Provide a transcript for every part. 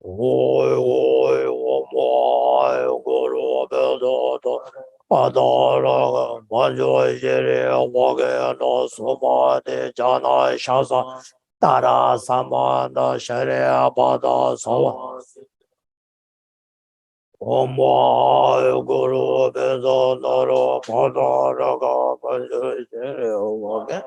Oi, oi, oi, guru, bedo, padara, manjo, yere, wage, no, suma, de, jana, shasa, tara, samanda, shere, abada, sawa. Om guru, bedo, noro, padara, manjo, yere, wage.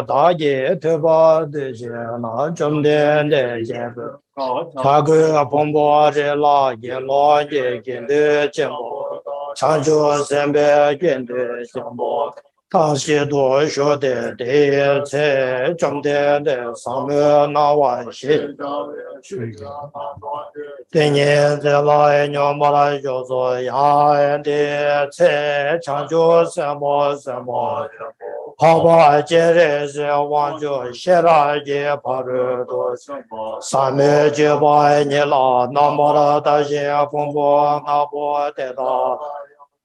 Dhargye, Thupa, Na Chumden, Chagu, Pombo, La, Yelo, Gende, Jembo, Chanjo, Sembe, Gende, Jembo, Tashi, Do, Shode, De, Che, Chumden, Samu, Nawan, Shi. Tenye zela nyo mara yozo ya de ce changju semo semo Paba jere ze wangju shera ye paru do Same je ba nye la namara da ye fungbo ngabo de da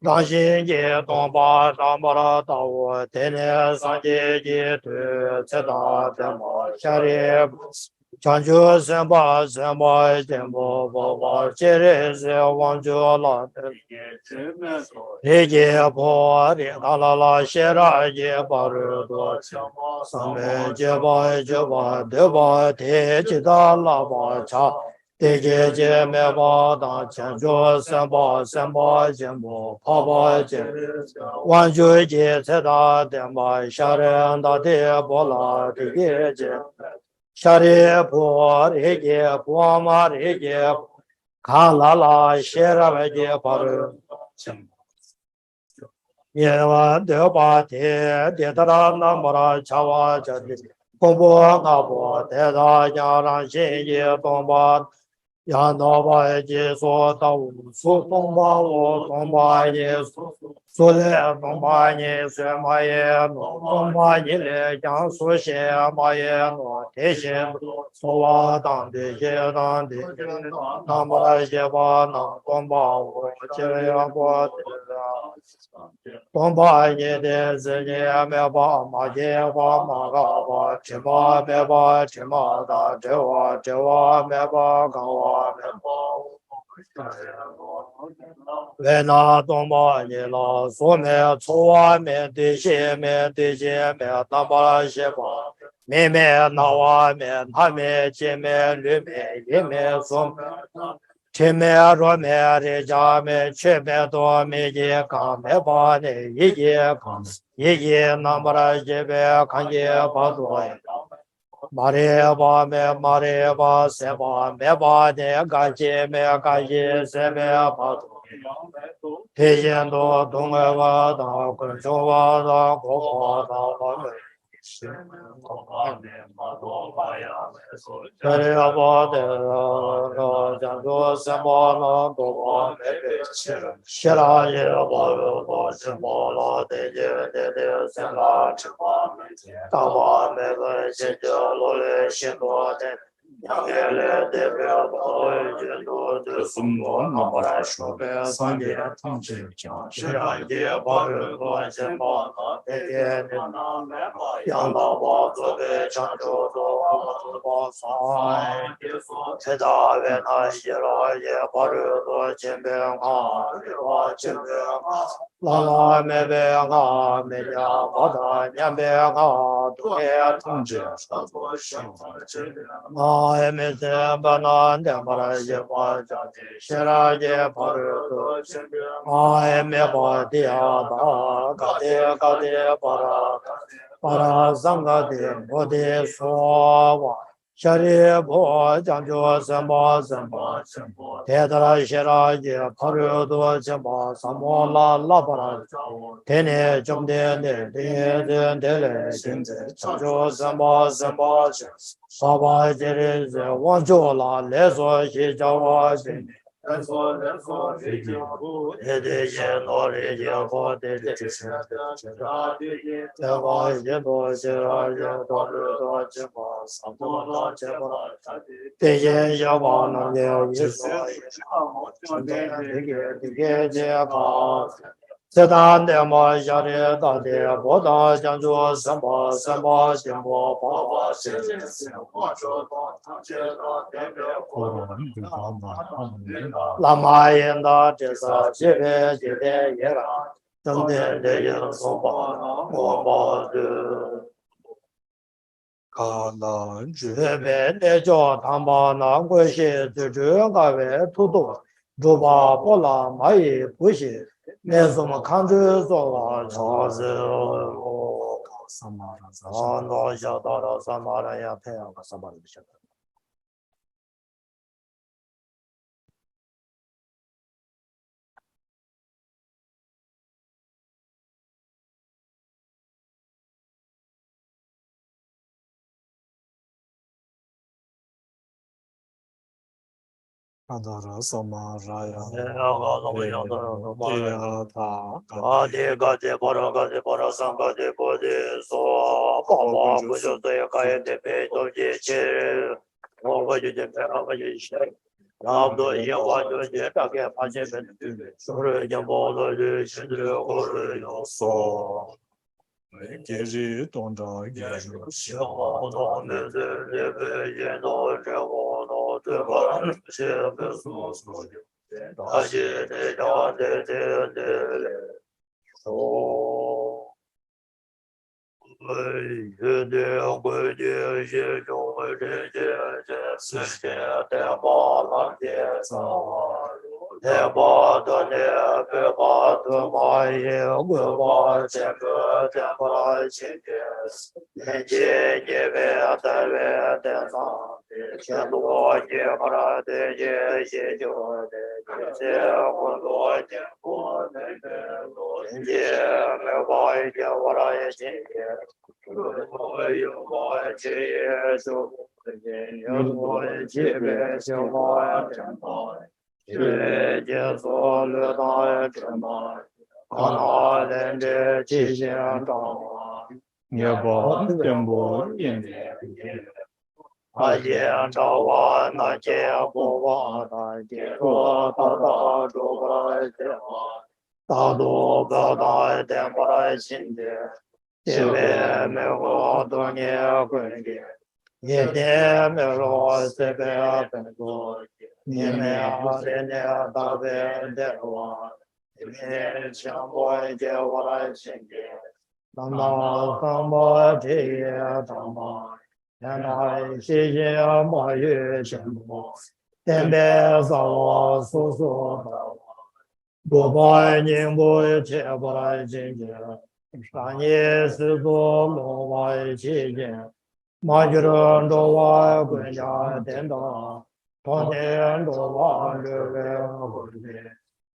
Rangxin ye dongba namara da wo tene sanje ye tu ce da demo shari Chanju Semba Semba Tembo Baba Chere Se Wangju La Rege Po Re La La Shera Ye Baru Do Same Jeba Jeba Deba Te Chida La Ba Cha Tege Je Me Ba Da Chanju Semba Semba Jembo Papa Chere Wangju Je Seda Temba Share Da Te Bola Tege Je Shari po rege po ma rege kala la shera vege paru yewa deba te dedara namara chawa jadi kombo ngabo deda yaran shen ye tomba ya naba ye so tau su tomba wo tomba ye su le tomba ye su ma ye no tomba ye le yang su she ma ye no te she so wa dang de ye dang de namara ye ba na tomba wo che ya bo Tomba ye de ze ye me ba ma ye ba ma ga ba che ba me ba che ma da che wa me ba ga wa me ba 为那东巴尼拉苏梅初瓦梅对西梅对西梅那巴拉西巴梅梅那瓦梅他梅吉梅绿梅一梅苏天梅若梅的家梅去梅多梅耶刚梅巴尼一耶刚一耶那巴拉西梅看耶巴多玛利巴梅玛利巴塞巴梅巴尼嘎吉梅嘎吉塞梅巴多。天仙多东来瓦达昆州瓦达国华达瓦美西这里巴的讲究什么呢？多巴美西拉耶巴罗多什么了？的什么什么？大巴美个现在罗勒西多的。原来代表保卫监督的中国那么来说白三年统治讲是让业保卫关系保那那天的养老保作为长州做保三在大院那些老爷保卫做前边啊我前边拉拉没边啊没家保大年边啊都也统治上做生活啊没得把那两把那些把家的写了也保卫做前边啊没把的啊大搞的把它三个的我的说话。下里坡讲究什么什么，天的那些那也跑着多什么什么拉巴拉，天天中天的天嘞，现在讲究什么什么，爸爸这里是往着了，来说些叫我心。人说非经不，也得也努力也活得这些的，这把也多些了也多这把什么了这把，这些要把那个一说，这个这把。这单的嘛，下的大的，不大讲究什么什么进步，爸爸是我说的，他接到天边过，那么应当这是几天也了，整天的也说吧，我把的。这边的叫他妈那个些最主要个为土豆，就把不拉买也不行。那什么看着说啊，超市哦，啊，那小到了三马人也配合个三马人晓得。看到了什么啥呀？对呀，他三个的不的说，爸爸不就这个也得背东西去，我就得背那个一些。差不多一晚就也大概发现没对，所以就包了就现在我是要说。节日动作也是小到那这个也到这个到这个这个说而且这叫这说。有点规矩，些种这世界的巴拉的早，的巴的呢，别巴的巴也会巴这个的巴前的，年纪也别的上，天多也巴拉的也就的，这我多年过那个多年没巴一点巴拉也今天。我有我这就有我这边小花真好，这就做了大什么，看他人的吉祥照，也不真不念的。他也照我那结果我那结果大做不来的话，大多不大的不来心的。这边没有多年规矩，也点没落这个本多，你们好的呢，大边的我，你们强迫接我来请的，那么怎么这样怎么？原来谢谢莫有羡慕，天边上我叔叔的我，不把宁不切不来今天，上年是做罗外期间。马吉人多瓦国家电脑，当年多瓦这个国家，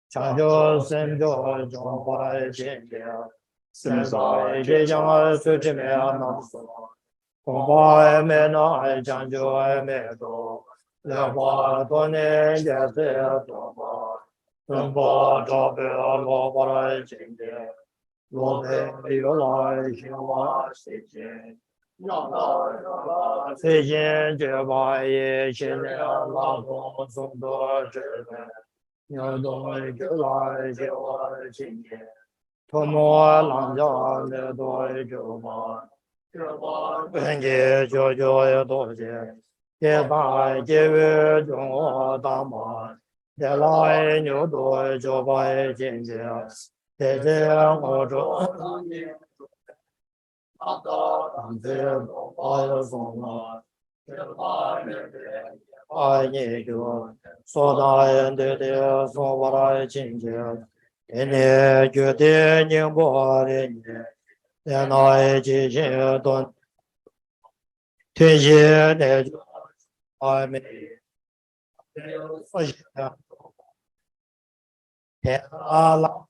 强调生活中华的经典，现在这样随着面那说，恐怕没那爱讲究爱没多，人话多年也是多么，人话照标罗华的经典，罗培有来新华世界。最近这把也现在老公送多这个，要东就来就来今天，托莫浪家的多就嘛，本节就要多些，也把节约中国大马，也来牛多就把今天，在这我中。当时我有送了，爱你就说大人的说我来亲切，给你决定宁波的你，原来这些都这些那就爱没，我想天啊啦，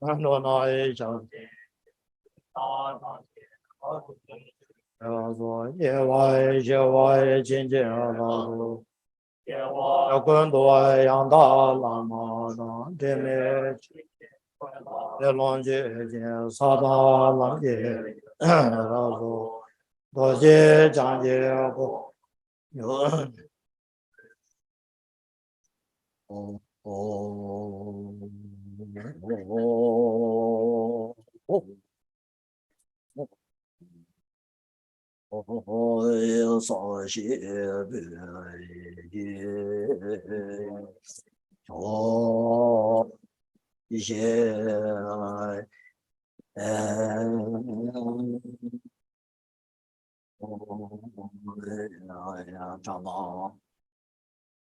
我那想。说野外亲近老祖，要更多养大喇嘛的这面，这龙姐姐萨达浪姐，老祖多谢讲解过，有哦哦哦哦。我所写的哦，一些哎呀，长毛，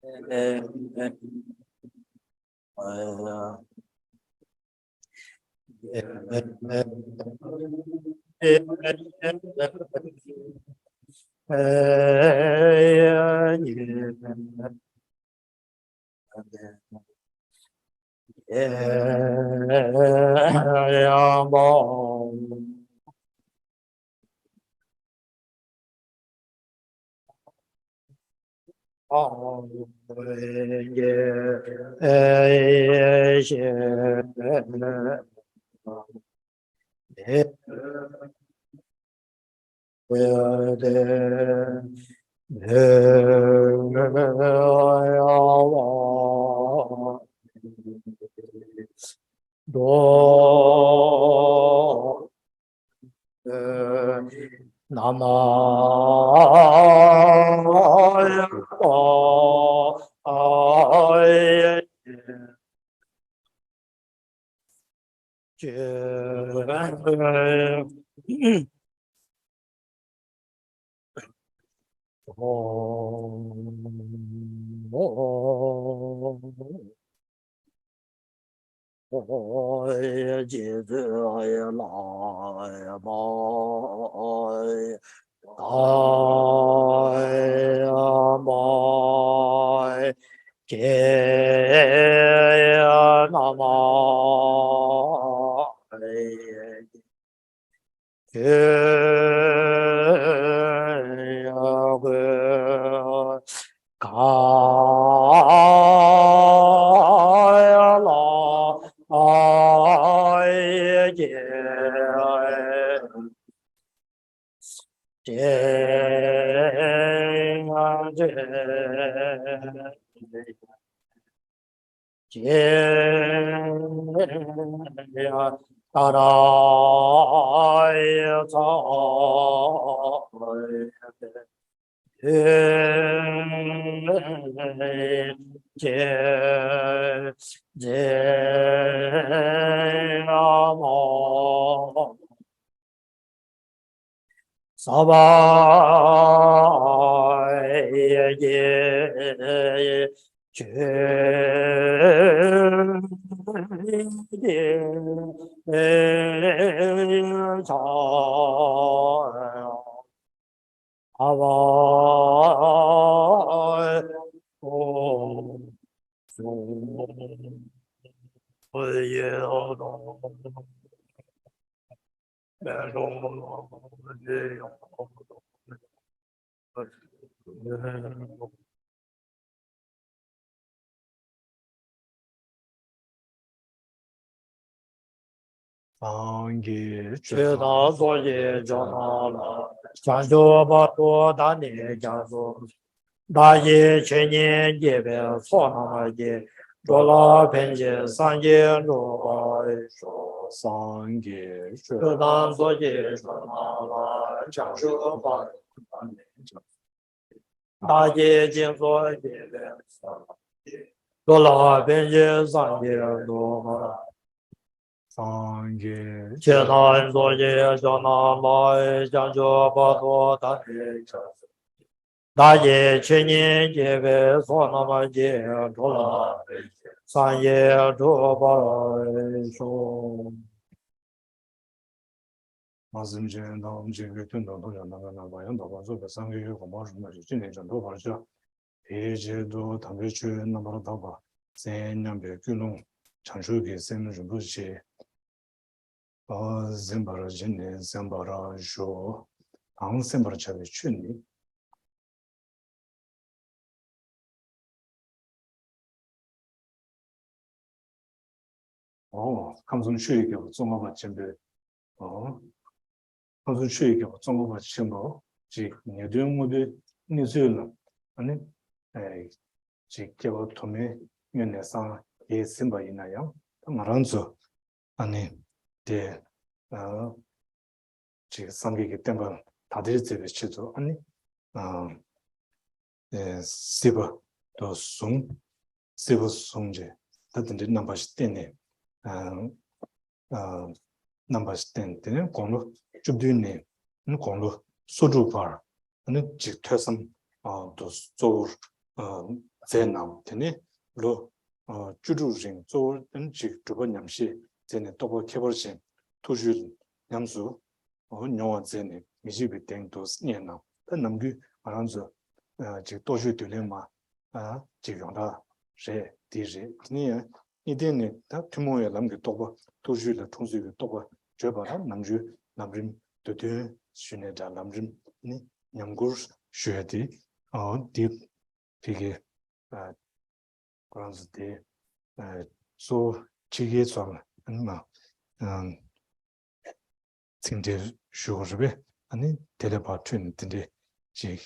呀，呀，你。阳光，好也些，我的我多。南无阿弥陀。哎，姐子哎呀，来呀，来呀，来，姐呀，那么哎，姐呀，个卡呀，来姐。Dhargye chenye jebe sonama je dola penje sanje roba sanje shudan soje sonama changshu ba Dhargye jinso jebe dola penje sanje roba sanje chetan soje sonama changshu ba do dhargye Dhargye chenye jebe sonama je dola sanje roba sho Mazimje namje götün dağda nana bayan da bazı ve sanki yok ama şunlar için ne canlı varsa Ece do tambe çö namara daba sen nambe günün çanşu ge sen jumbu çe zembara jenne zembara jo ang zembara çabe çünni 감성 취획이 종합 전배 감성 취획이 종합 전부 즉 내용 모두 내세는 아니 직접 도매 면에서 예 심바이나요 말한서 아니 대 지금 상계기 때문에 다들 집에 치죠 아니 세버 또송 세버 송제 다들 넘버시 때네 넘버시 때는 공로 줍드네 공로 소주파 아니 직퇴선 또 제남 되네 로 주주진 조는 직두번 냠시 제네 또버 케버신 투주 냠수 녀와 제네 미지비 땡도 스니나 남규 말한서 즉 도주 되려마 지용다 제 디제 니 이데네 다 투모에 남게 또버 도주를 통수를 또버 줘봐라 남주 남림 도대 슈네다 람림 니 냠gur 슈에디 디 되게 그런서 데 소 지게 좀 엄마 진짜 쇼르베 아니 텔레파트는 근데 지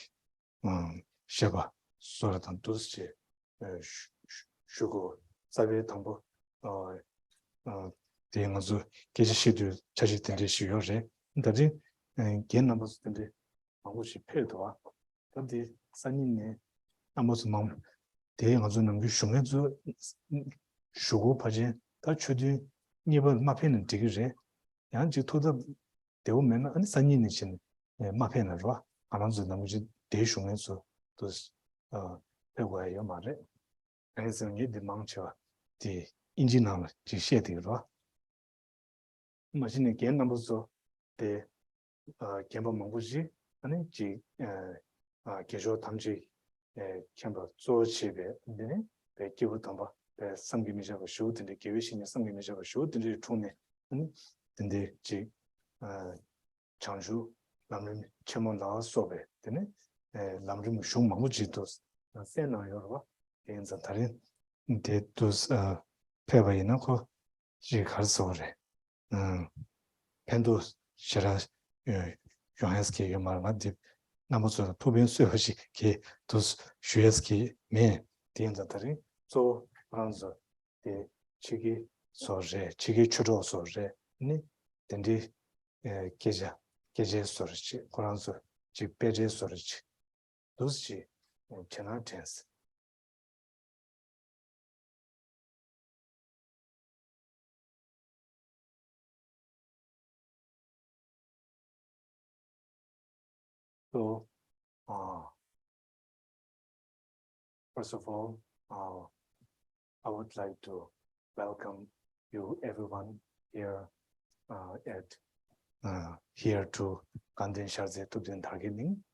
샤바 소라탄 도스체 쇼고 사베 담보 대응하서 계시시도 자식들이 쉬어제 근데 걔나버스 근데 아무시 패도와 근데 산인네 아무스 마음 대응하서 남기 shum에서 쇼고 파제 다 추디 니버 마페는 되게제 양지 토다 대우면 아니 산인네 신 마페는 좋아 알아서 남지 대shum에서 또 배워야 말해 그래서 이제 망쳐 디 인지나는 지시되더라 마신의 개념으로서 대 개념 뭔지 아니 지 계속 탐지 캠버 조치베 근데 기부터 봐 상기미자가 쇼든데 계획신의 상기미자가 쇼든데 총네 근데 지 장주 남는 체험 나와서베 되네 남좀 쇼 망고지도 세나요로 인자 다른 데도스 페바이나 거 지가서래 펜도 셔라 요한스키 말마디 나머지 토빈 수요시 게 도스 슈에스키 메 디엔자다리 또 프랑스 de chigi soje, chigi churo soje, ni dendi geje sorechi, koranzo, chig peje sorechi. Those chi cannot tense. So, first of all, I would like to welcome you, everyone, here here to Condensed Shartse Thubten Dhargye Ling.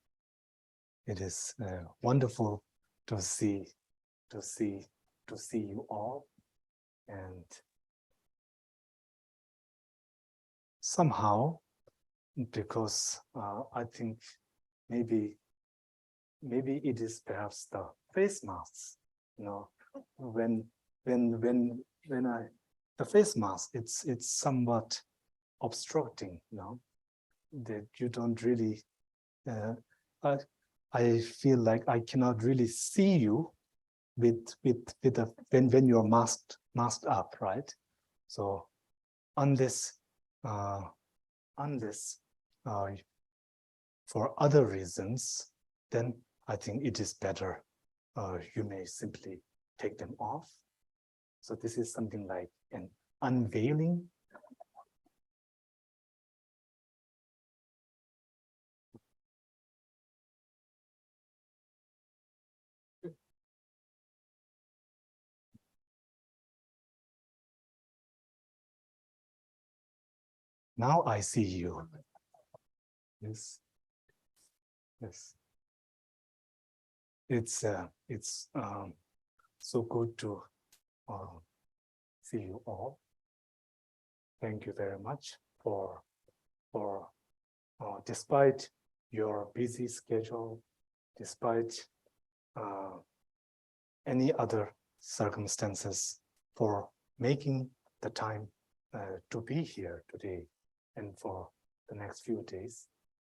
It is wonderful to see you all, and somehow, because I think maybe it is perhaps the face masks, when the face mask, it's somewhat obstructing, that you don't really, I feel like I cannot really see you when you're masked up, right? So unless for other reasons, then I think it is better you may simply take them off. So this is something like an unveiling. Now I see you. Yes. Yes. It's so good to see you all. Thank you very much for despite your busy schedule, despite any other circumstances, for making the time to be here today and for the next few days.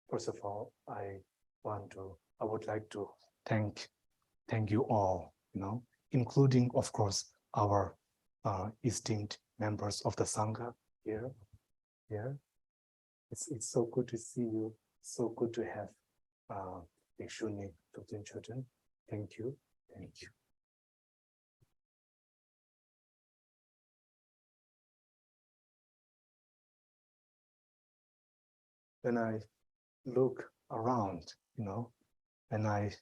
First of all, I would like to thank you all, including, of course, our esteemed members of the Sangha here. It's so good to see you. So good to have Bhikshuni Thubten children. Thank you. Thank you. When I look around, when I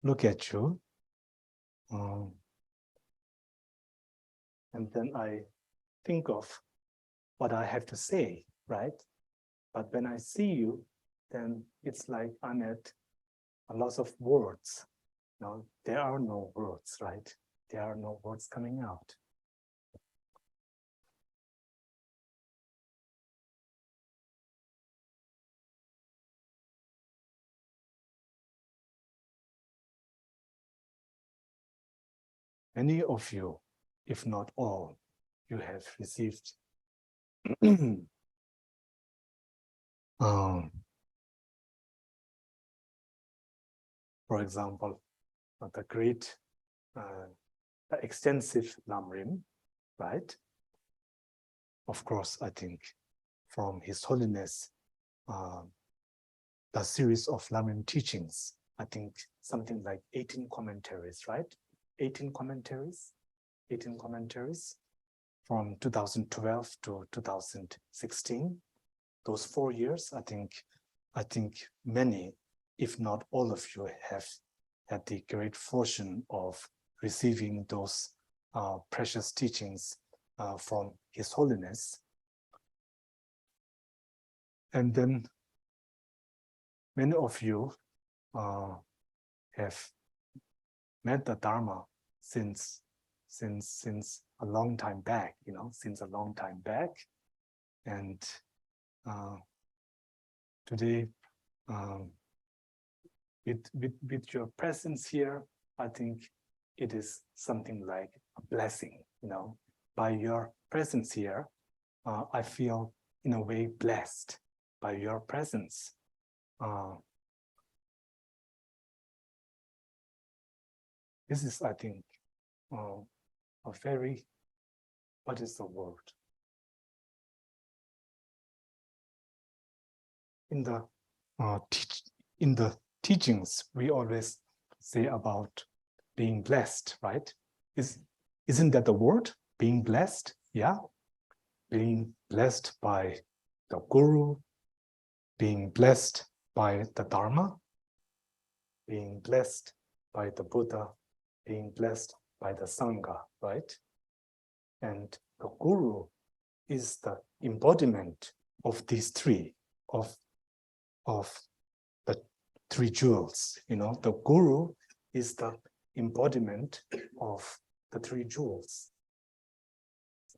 look at you, and then I think of what I have to say, right? But when I see you, then it's like I'm at a lot of words. There are no words, right? There are no words coming out. Many of you, if not all, you have received for example, the great, the extensive Lamrim, right? Of course, I think from His Holiness, the series of Lamrim teachings, I think something like 18 commentaries, right? 18 commentaries from 2012 to 2016. Those 4 years, I think many, if not all of you, have had the great fortune of receiving those precious teachings from His Holiness. And then many of you have met the Dharma since a long time back, since a long time back. And today, with your presence here, I think it is something like a blessing, By your presence here, I feel in a way blessed by your presence. This is, I think, a very, what is the word? In the teachings, we always say about being blessed, right? Isn't that the word? Being blessed? Yeah. Being blessed by the Guru, being blessed by the Dharma, being blessed by the Buddha, being blessed by the Sangha, right? And the Guru is the embodiment of these three, of the three jewels. You know, the Guru is the embodiment of the three jewels.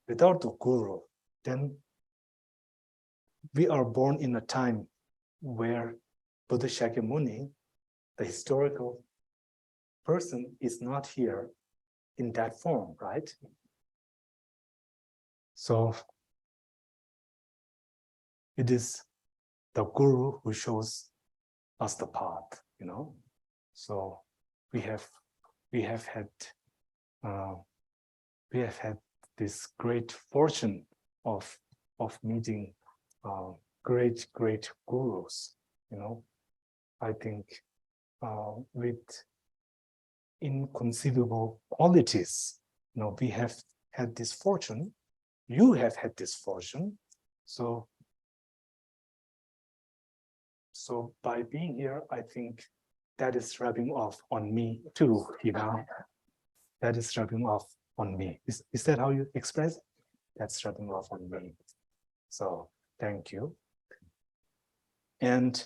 Without the Guru, then we are born in a time where Buddha Shakyamuni, the historical person, is not here in that form, right? So it is the Guru who shows us the path, you know. So we have had this great fortune of meeting great gurus, you know. I think with inconceivable qualities, you know, we have had this fortune. You have had this fortune, so by being here, I think that is rubbing off on me too, you know. That is rubbing off on me. Is that how you express it? That's rubbing off on me. So thank you. And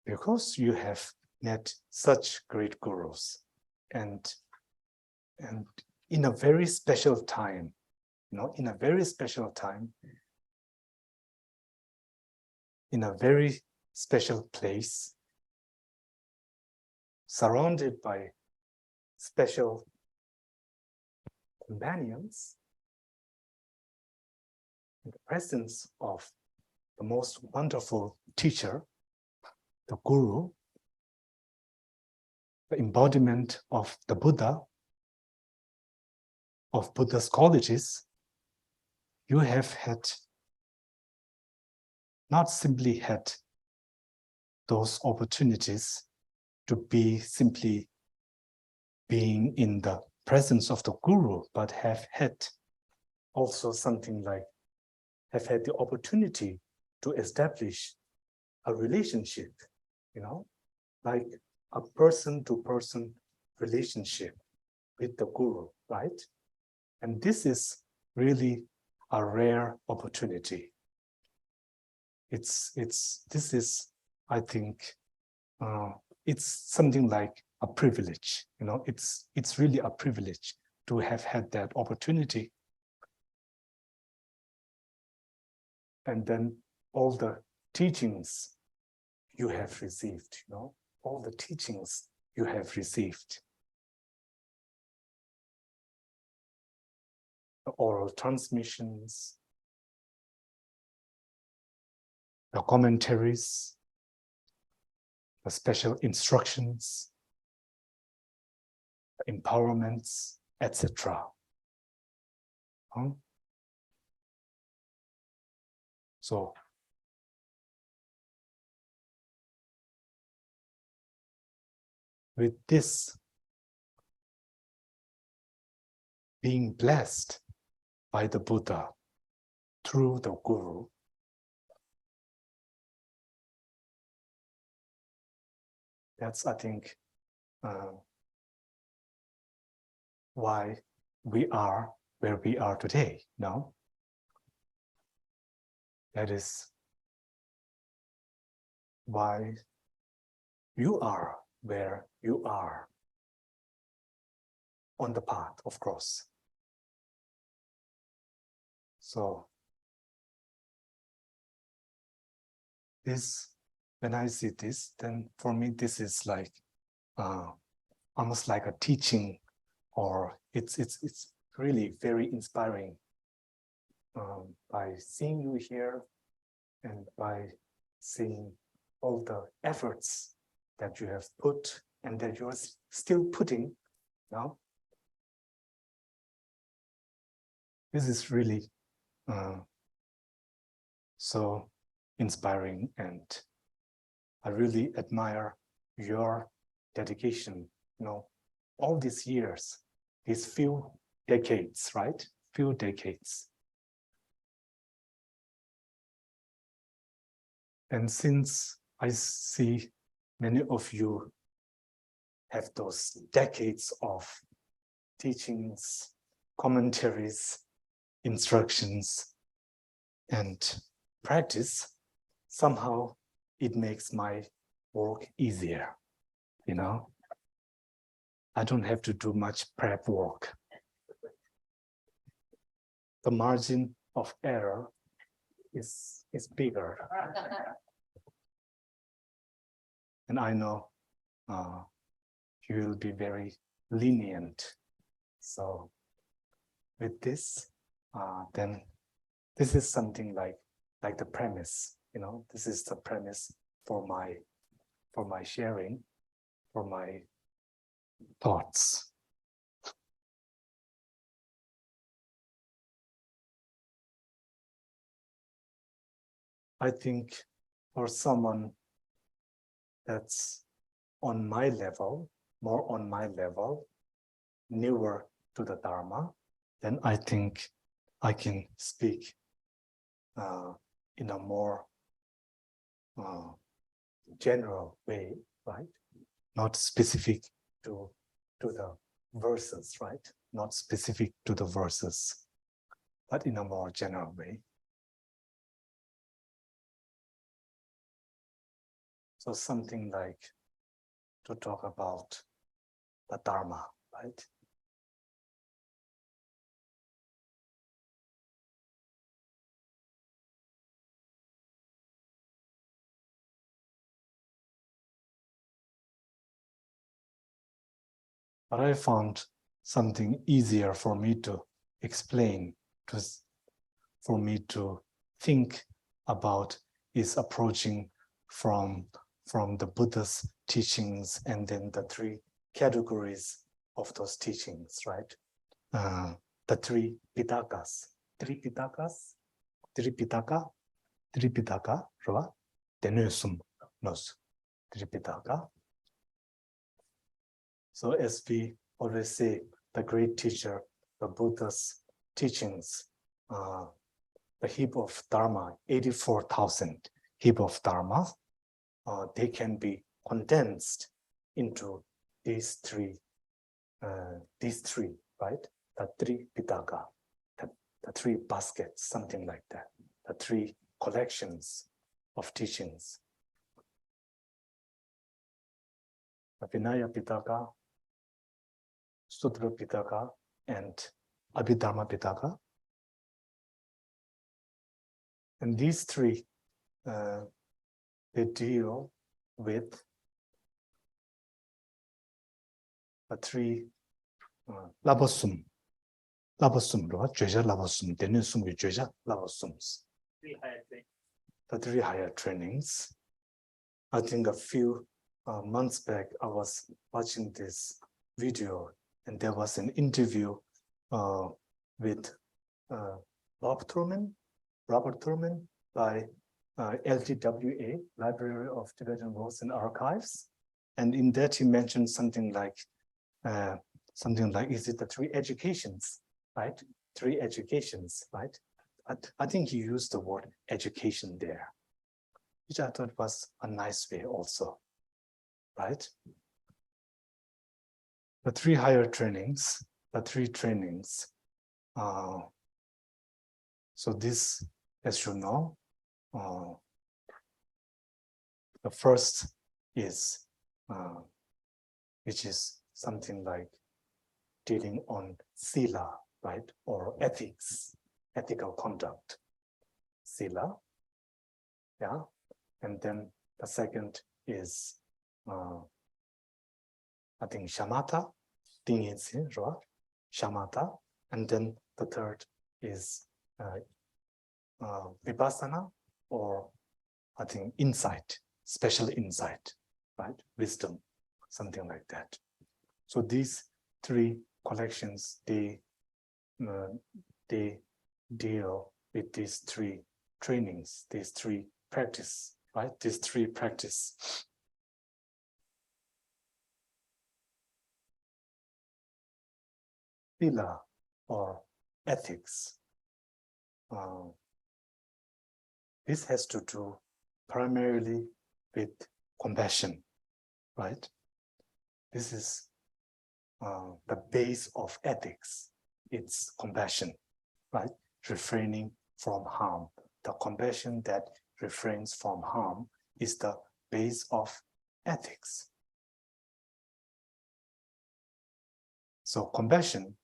because you have met such great gurus, and in a very special time, you know, in a very special time, in a very special place, surrounded by special companions, in the presence of the most wonderful teacher, the Guru, the embodiment of the Buddha, of Buddha's qualities, you have had, not simply had those opportunities to be simply being in the presence of the Guru, but have had also something like, have had the opportunity to establish a relationship, you know, like a person-to-person relationship with the Guru, right? And this is really a rare opportunity. This is, I think, it's something like a privilege, you know, it's really a privilege to have had that opportunity. And then all the teachings you have received, you know, all the teachings you have received. The oral transmissions, the commentaries, the special instructions, the empowerments, etc. So with this being blessed by the Buddha through the Guru, that's, I think, why we are where we are today, no? That is why you are where you are on the path, of course. So this, when I see this, then for me this is like almost like a teaching, or it's really very inspiring by seeing you here and by seeing all the efforts that you have put and that you are still putting now. This is really so inspiring, and I really admire your dedication. You know, all these years, these few decades, right? Few decades. And since I see many of you have those decades of teachings, commentaries, instructions, and practice, somehow it makes my work easier, you know? I don't have to do much prep work. The margin of error is bigger. And I know you will be very lenient. So with this, then this is something like the premise, you know, this is the premise for my sharing, for my thoughts. I think for someone that's on my level, more on my level, newer to the Dharma, then I think I can speak in a more general way, right? Not specific to the verses, right? Not specific to the verses, but in a more general way. So something like to talk about the Dharma, right? But I found something easier for me to explain, for me to think about is approaching from the Buddha's teachings and then the three categories of those teachings, right? The three Pitakas. Three Pitaka, right? Tenusum nos. Tripitaka. So as we always say, the great teacher, the Buddha's teachings, the heap of Dharma, 84,000 heap of Dharma, they can be condensed into these three, right? The three Pitaka, the three baskets, something like that, the three collections of teachings. The Vinaya Pitaka, Sutra Pitaka, and Abhidharma Pitaka. And these three, they deal with the three labosum, the three higher trainings. I think a few months back, I was watching this video, and there was an interview with Robert Thurman by LTWA, Library of Tibetan Works and Archives. And in that he mentioned something like, is it the three educations, right? Three educations, right? I think he used the word education there, which I thought was a nice way also, right? The three higher trainings, the three trainings. So this, as you know, the first is, which is something like dealing on sila, right? Or ethics, ethical conduct, sila, yeah. And then the second is, I think shamatha, right? Shamatha. And then the third is vipassana, or I think insight, special insight, right? Wisdom, something like that. So these three collections, they deal with these three trainings, these three practice, right? These three practice. Sila or ethics. This has to do primarily with compassion, right? This is the base of ethics. It's compassion, right? Refraining from harm. The compassion that refrains from harm is the base of ethics. So compassion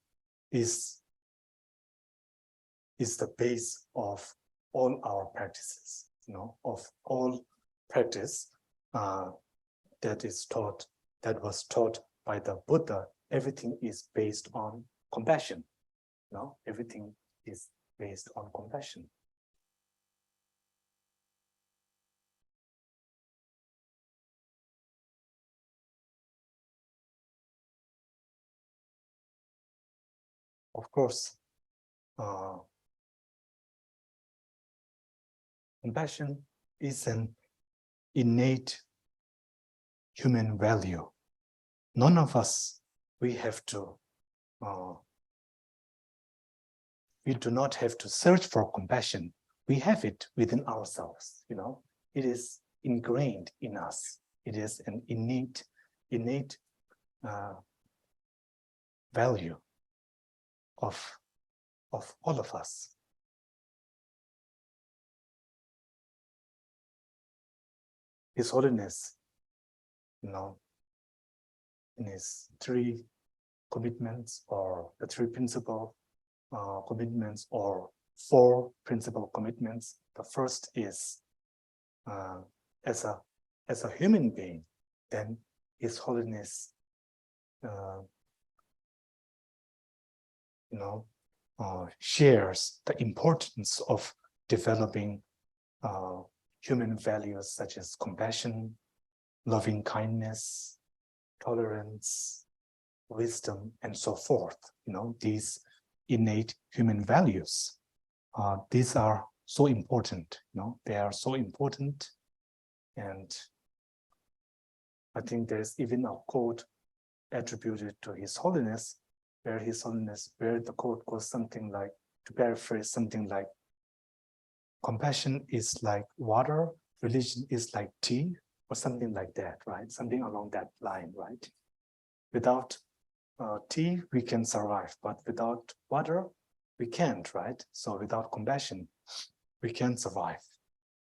is the base of all our practices, of all practice that was taught by the Buddha. Everything is based on compassion. Everything is based on compassion. Of course, compassion is an innate human value. None of us, we do not have to search for compassion. We have it within ourselves, It is ingrained in us. It is an innate value of all of us. His Holiness, in his three commitments, or the three principal commitments, or four principal commitments. The first is as a human being, then His Holiness shares the importance of developing human values such as compassion, loving kindness, tolerance, wisdom, and so forth. These innate human values. These are so important. They are so important. And I think there's even a quote attributed to His Holiness, where the quote goes something like, to paraphrase, something like, compassion is like water, religion is like tea, or something like that, right? Something along that line, right? Without tea, we can survive, but without water, we can't, right? So without compassion, we can't survive.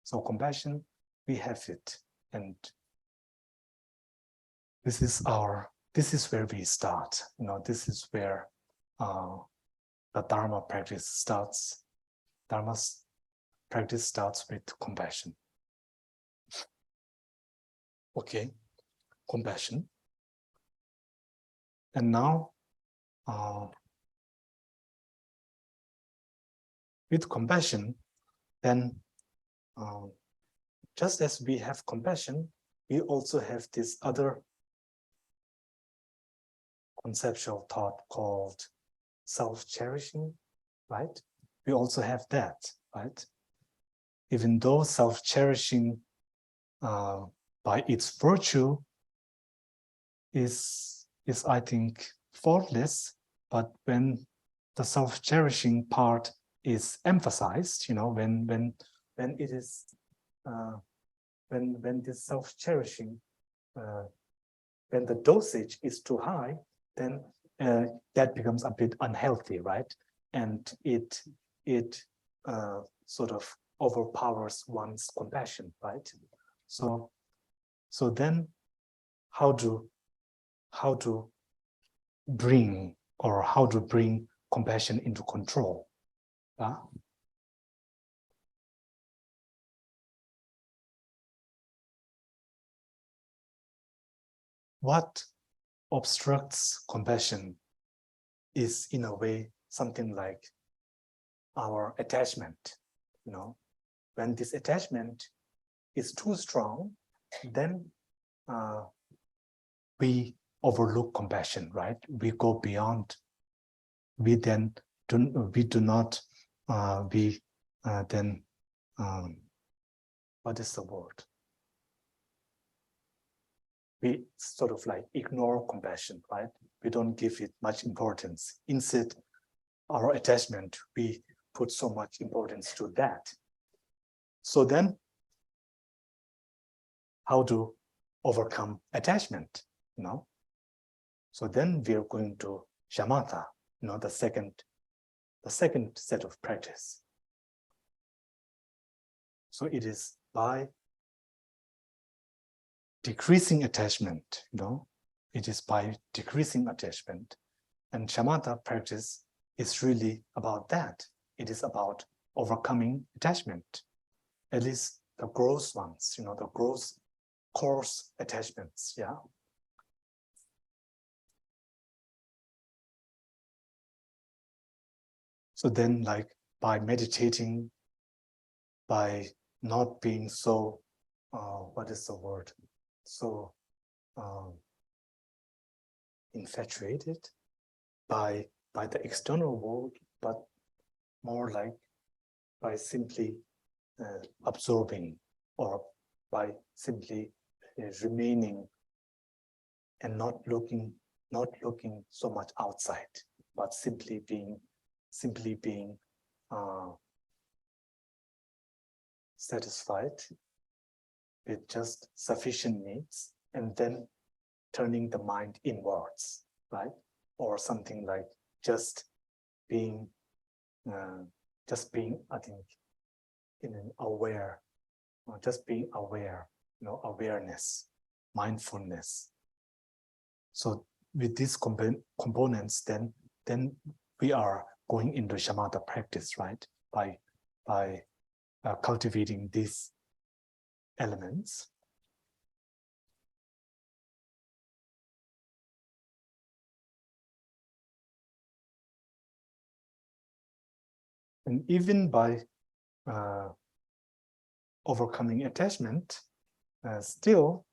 So compassion, we have it. And this is where we start. This is where the Dharma practice starts. Dharma's practice starts with compassion. Okay, compassion. And now, with compassion, then just as we have compassion, we also have this other conceptual thought called self-cherishing, right? We also have that, right? Even though self-cherishing by its virtue is I think faultless, but when the self-cherishing part is emphasized, when it is when this self-cherishing, when the dosage is too high, then that becomes a bit unhealthy, right? And it sort of overpowers one's compassion, right? So then how to bring compassion into control? What obstructs compassion is, in a way, something like our attachment. When this attachment is too strong, then we overlook compassion, right? We go beyond. We do not what is the word? We sort of like ignore compassion, right? We don't give it much importance. Instead, our attachment, we put so much importance to that. So then, how to overcome attachment? So then we are going to shamatha, the second set of practice. So it is by decreasing attachment, it is by decreasing attachment. And shamatha practice is really about that. It is about overcoming attachment, at least the gross ones, the gross coarse attachments, yeah. So then, like, by meditating, by not being so, what is the word? So infatuated by the external world, but more like by simply absorbing, or by simply remaining and not looking so much outside, but simply being satisfied with just sufficient needs, and then turning the mind inwards, right? Or something like just being, I think, in an aware, just being aware, awareness, mindfulness. So with these components, then we are going into shamatha practice, right? By cultivating these elements. And even by overcoming attachment, still,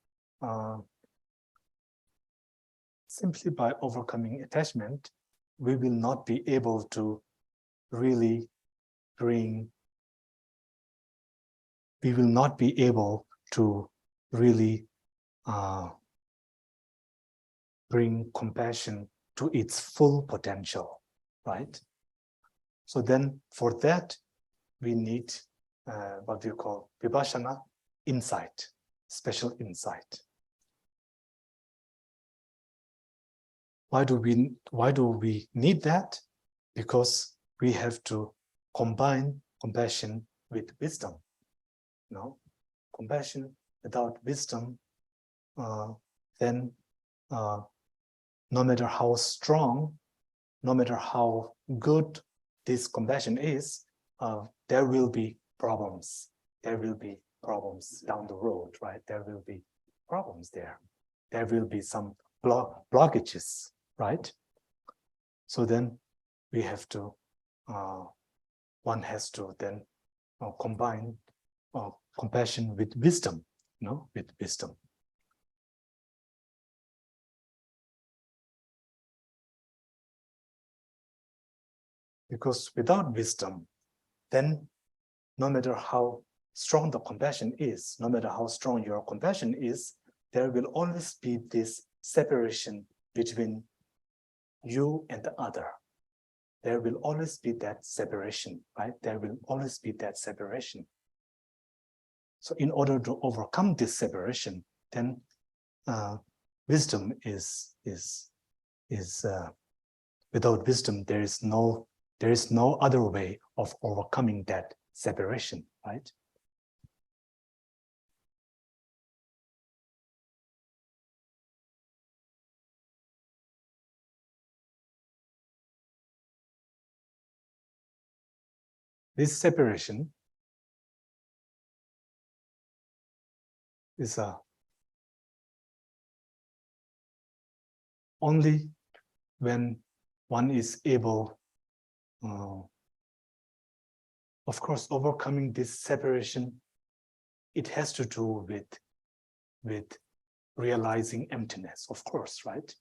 simply by overcoming attachment, we will not be able to really bring compassion to its full potential, right? So then for that, we need what we call vipassana insight, special insight. Why do we need that? Because we have to combine compassion with wisdom. Compassion without wisdom, then no matter how strong, no matter how good this compassion is, there will be problems. There will be problems down the road, right? There will be problems there. There will be some blockages, right? So then we have to, one has to then combine compassion with wisdom, with wisdom. Because without wisdom, then no matter how strong the compassion is, no matter how strong your compassion is, there will always be this separation between you and the other. There will always be that separation, right? There will always be that separation. So in order to overcome this separation, then wisdom is without wisdom, there is no other way of overcoming that separation, right? This separation is only when one is able, of course, overcoming this separation, it has to do with with realizing emptiness, of course, right?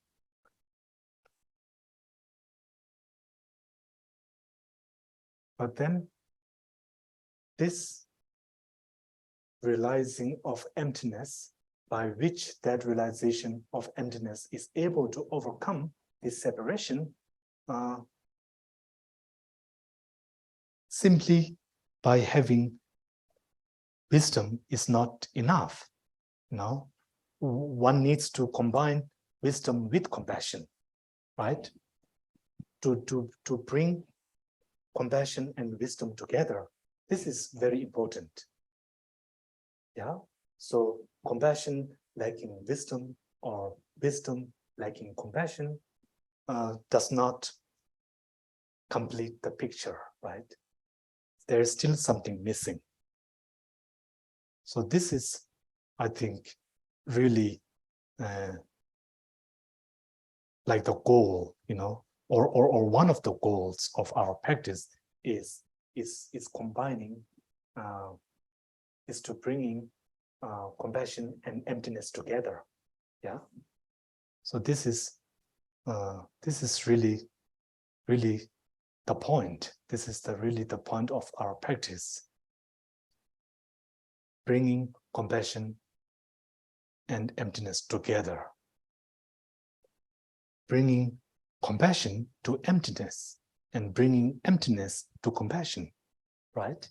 But then this realizing of emptiness, by which that realization of emptiness is able to overcome this separation, simply by having wisdom is not enough. No, one needs to combine wisdom with compassion, right? To bring compassion and wisdom together. This is very important. Yeah. So compassion lacking wisdom, or wisdom lacking compassion, does not complete the picture, right? There is still something missing. So this is, I think, really like the goal, you know, or one of the goals of our practice is combining, is to bringing compassion and emptiness together. Yeah. So this is really the point. This is really the point of our practice. Bringing compassion and emptiness together. Bringing compassion to emptiness and bringing emptiness to compassion, right?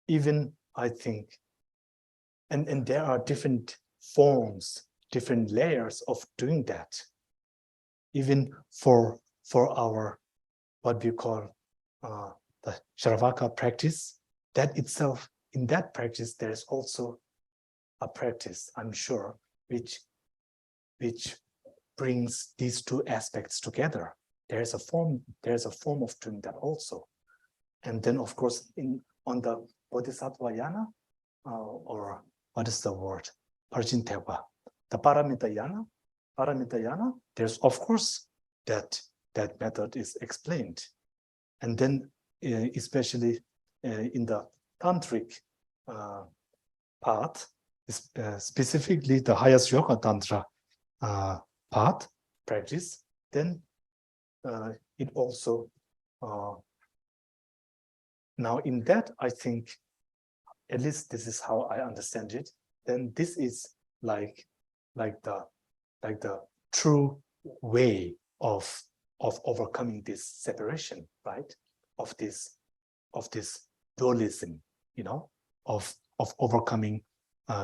Even I think, and there are different forms, different layers of doing that. Even for our, what we call the Sharavaka practice, that itself, in that practice, there's also a practice, I'm sure, which brings these two aspects together. There's a form of doing that also. And then, of course, on the Bodhisattva yana, or what is the word? Parjinteva. The Paramita yana, there's of course that method is explained. And then especially in the tantric path, specifically the highest yoga tantra path practice, then it also now in that, I think, at least this is how I understand it, then this is like the true way of overcoming this separation, right? Of this dualism, you know, of overcoming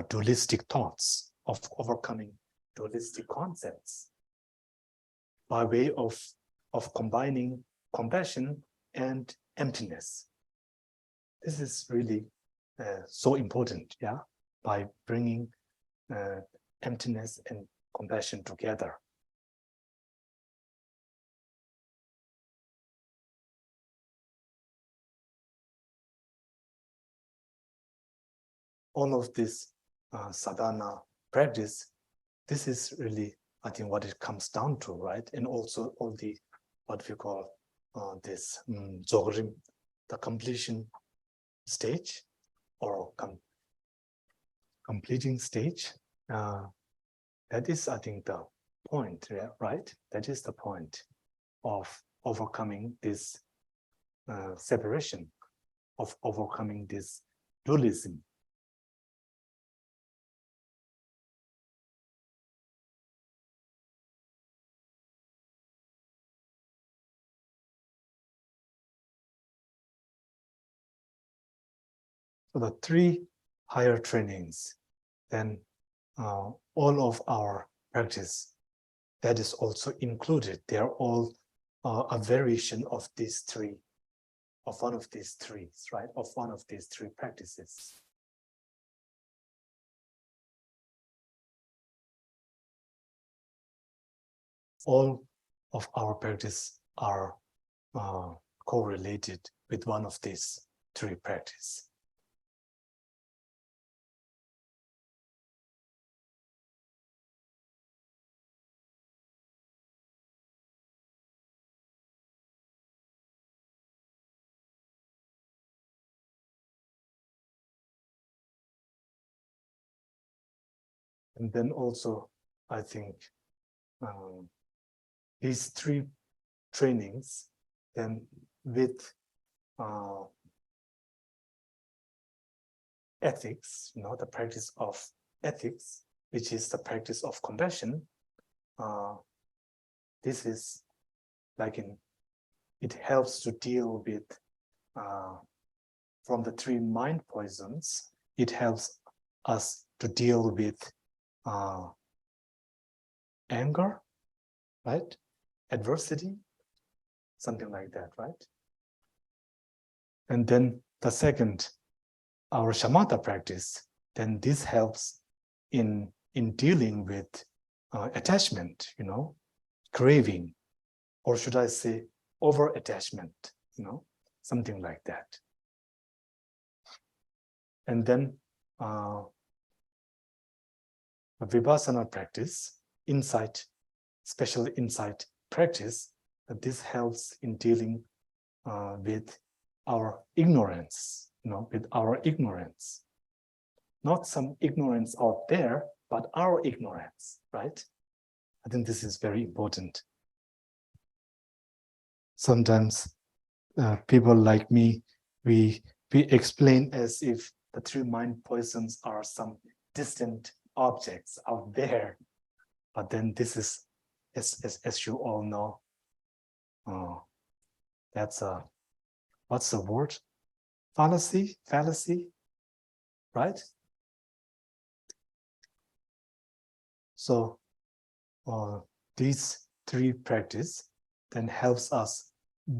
dualistic thoughts, of overcoming dualistic concepts, by way of combining compassion and emptiness. This is really so important, yeah, by bringing emptiness and compassion together. All of this sadhana practice, this is really, I think, what it comes down to, right? And also all the, what we call this Zong Rim, the completion stage, or completing stage. That is, I think, the point, yeah, right? That is the point of overcoming this separation, of overcoming this dualism. So the three higher trainings, then all of our practice, that is also included. They are all a variation of these three, of one of these three, right? Of one of these three practices. All of our practice are correlated with one of these three practices. And then also, I think these three trainings, then with ethics, the practice of ethics, which is the practice of compassion, this is like it helps to deal with from the three mind poisons. It helps us to deal with anger, right? Adversity, something like that, right? And then the second, our shamatha practice, then this helps in dealing with attachment, craving, or should I say over-attachment, something like that. And then a vipassana practice, insight, special insight practice, this helps in dealing with our ignorance, with our ignorance. Not some ignorance out there, but our ignorance, right? I think this is very important. Sometimes people like me, we explain as if the three mind poisons are some distant objects out there. But then this is, as you all know, that's a, what's the word? Fallacy, right? So these three practice then helps us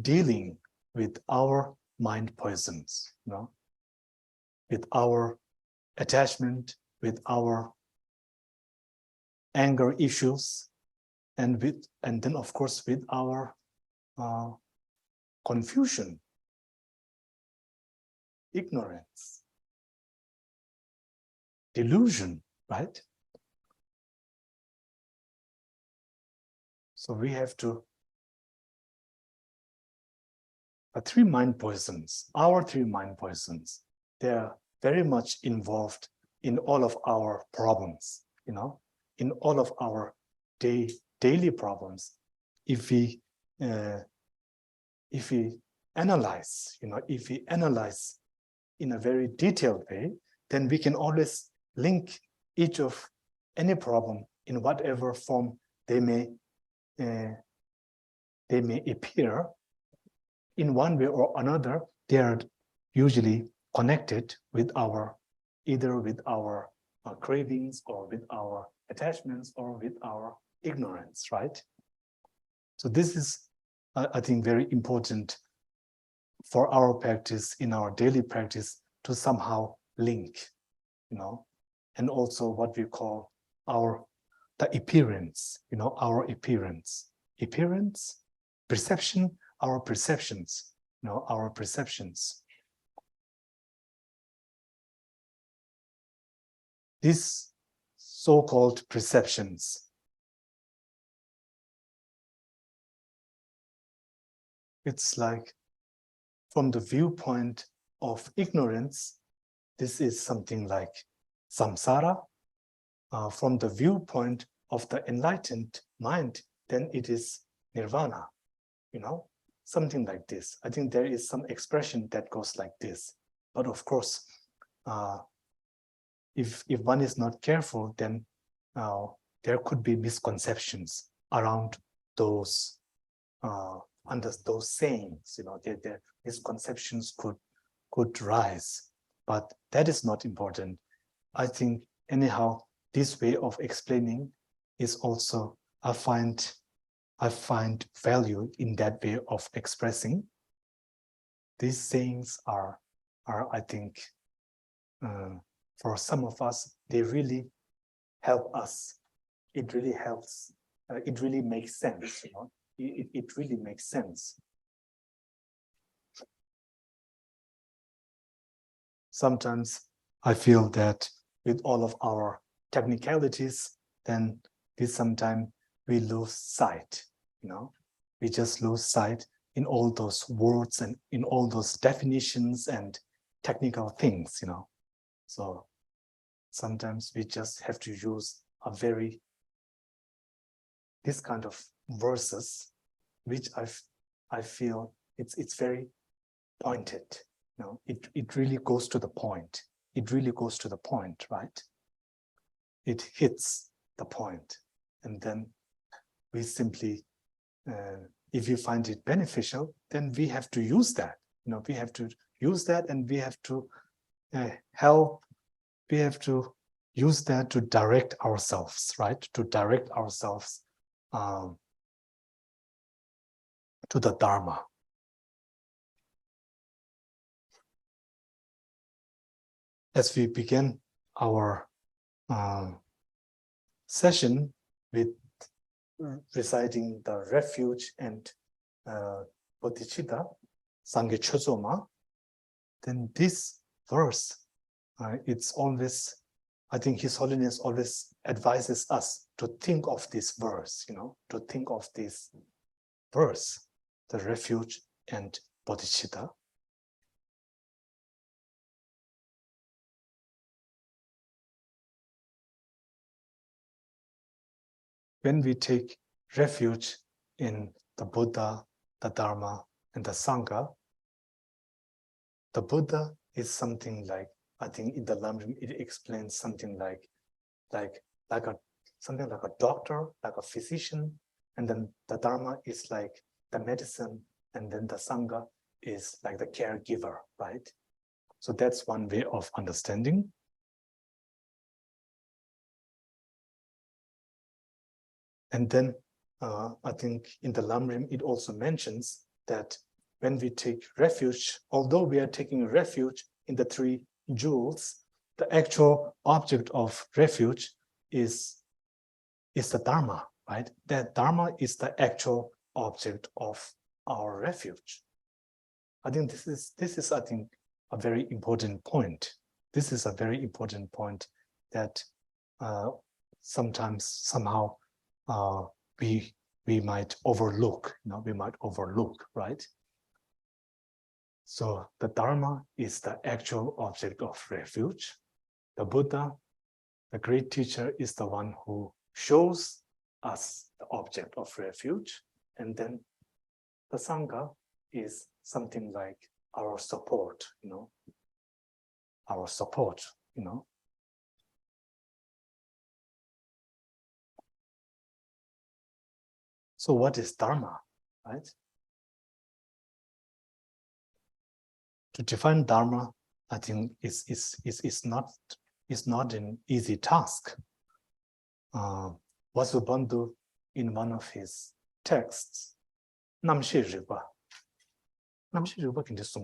dealing with our mind poisons, with our attachment, with our anger issues, and then of course with our confusion, ignorance, delusion, right? So we have to, our three mind poisons, they are very much involved in all of our problems, in all of our daily problems. If we analyze, in a very detailed way, then we can always link each of any problem in whatever form they may appear. In one way or another, they are usually connected with either with our cravings or with our attachments or with our ignorance, right? So this is, I think, very important for our practice, in our daily practice, to somehow link, and also what we call the appearance, our appearance, perception, our perceptions, our perceptions. These so-called perceptions, it's like from the viewpoint of ignorance, this is something like samsara. From the viewpoint of the enlightened mind, then it is nirvana, something like this. I think there is some expression that goes like this. But of course, if one is not careful, then there could be misconceptions around those under those sayings. The misconceptions could rise, but that is not important. I think anyhow, this way of explaining is also, I find value in that way of expressing. These sayings are I think, for some of us, they really help us. It really helps. It really makes sense. It really makes sense. Sometimes I feel that with all of our technicalities, then sometimes we lose sight. We just lose sight in all those words and in all those definitions and technical things. So sometimes we just have to use are very, this kind of verses, which I feel it's very pointed. You know, it really goes to the point. It really goes to the point, right? It hits the point, and then we simply, if you find it beneficial, then we have to use that. You know, we have to use that, and we have to we have to use that to direct ourselves, right? To direct ourselves to the Dharma. As we begin our session with reciting the refuge and bodhicitta, Sangye Chozoma, then this verse, it's always, I think His Holiness always advises us to think of this verse, you know, to think of this verse, the refuge and bodhicitta. When we take refuge in the Buddha, the Dharma, and the Sangha, the Buddha is something like, I think in the Lamrim it explains something like something like a doctor, like a physician, and then the Dharma is like the medicine, and then the Sangha is like the caregiver, right? So that's one way of understanding. And then I think in the Lamrim it also mentions that when we take refuge, although we are taking refuge in the three jewels, the actual object of refuge is the Dharma, right? That Dharma is the actual object of our refuge. I think this is I think a very important point. This is a very important point that sometimes somehow we might overlook, you know, we might overlook, right? So the Dharma is the actual object of refuge. The Buddha, the great teacher, is the one who shows us the object of refuge. And then the Sangha is something like our support, you know, our support, you know. So what is Dharma, right? To define Dharma, I think is not an easy task. Vasubandhu, in one of his texts, Namshi Ripa can just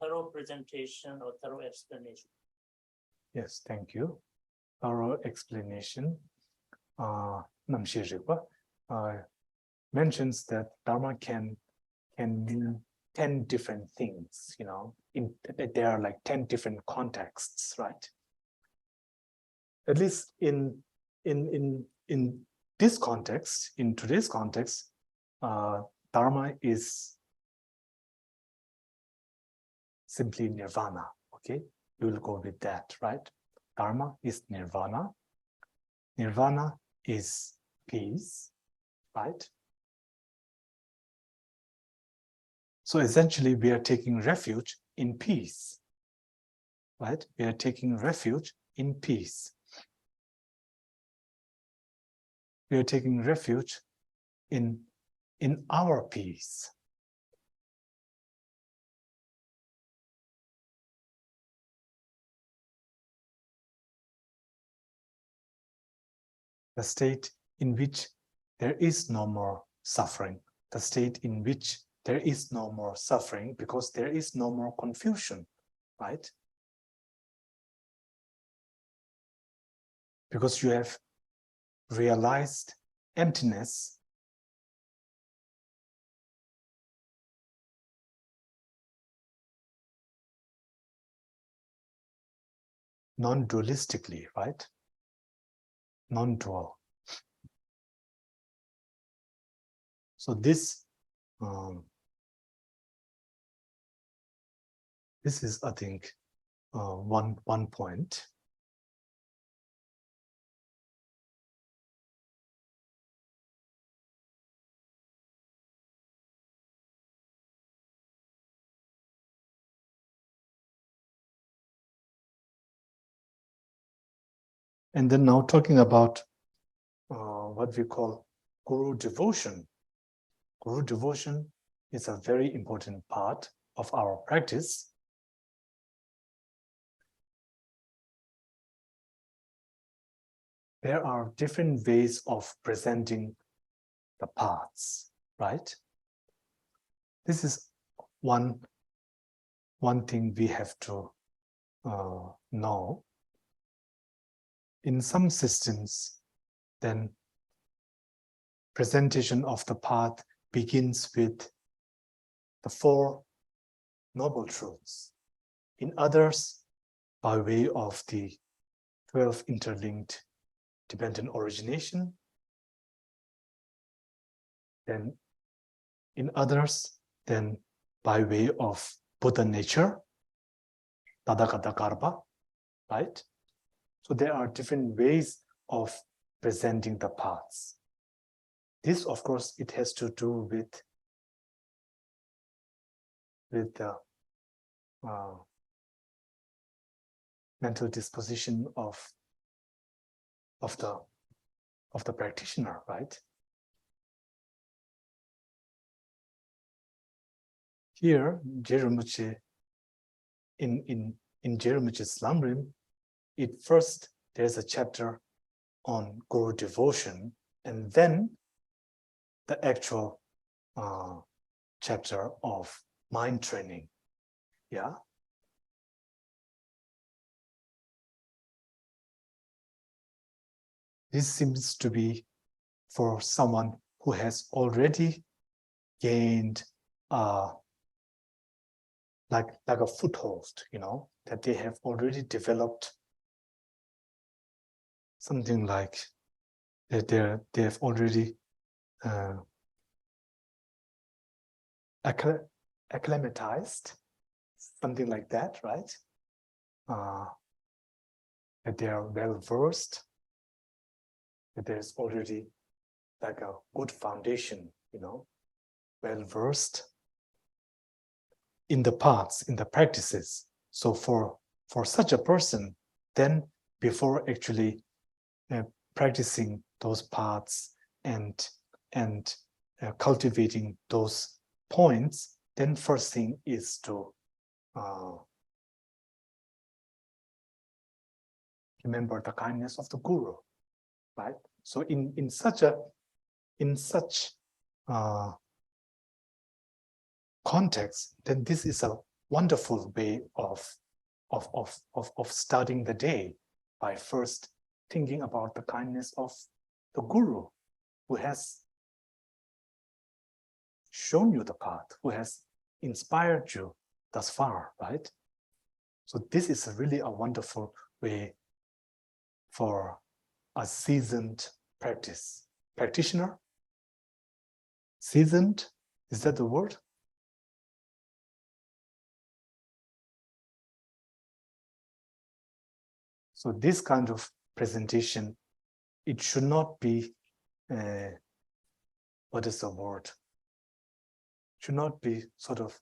Thorough presentation or thorough explanation. Yes, thank you. Thorough explanation. Namshi Ripa mentions that Dharma can mean 10 different things, you know, there are like 10 different contexts, right? At least in this context, in today's context, Dharma is simply nirvana, okay? We will go with that, right? Dharma is nirvana. Nirvana is peace, right? So essentially, we are taking refuge in peace, right? We are taking refuge in peace. We are taking refuge in our peace. The state in which there is no more suffering, the state in which there is no more suffering because there is no more confusion, right? Because you have realized emptiness non-dualistically, right? Non-dual. So this is, I think, one point. And then now talking about what we call Guru devotion. Guru devotion is a very important part of our practice. There are different ways of presenting the paths, right? This is one thing we have to know. In some systems, then presentation of the path begins with the 4 noble truths. In others, by way of the 12 interlinked dependent origination. Then in others, then by way of Buddha nature, Tadakata Karpa, right? So there are different ways of presenting the paths. This, of course, it has to do with the mental disposition of the practitioner, right? Here, Geden Rinpoche, in Geden Rinpoche's Lamrim, there's a chapter on Guru devotion, and then the actual chapter of mind training. Yeah. This seems to be for someone who has already gained like a foothold, that they have already developed something like that they have already acclimatized, something like that, right? That they are well versed, that there's already like a good foundation, well versed in the paths, in the practices. So for such a person, then before actually practicing those paths and cultivating those points, then first thing is to remember the kindness of the Guru, right? So in such context, then this is a wonderful way of starting the day, by first thinking about the kindness of the Guru, who has shown you the path, who has inspired you thus far, right? So this is really a wonderful way for a seasoned practitioner. Seasoned, is that the word? So this kind of presentation, it should not be, what is the word? Should not be sort of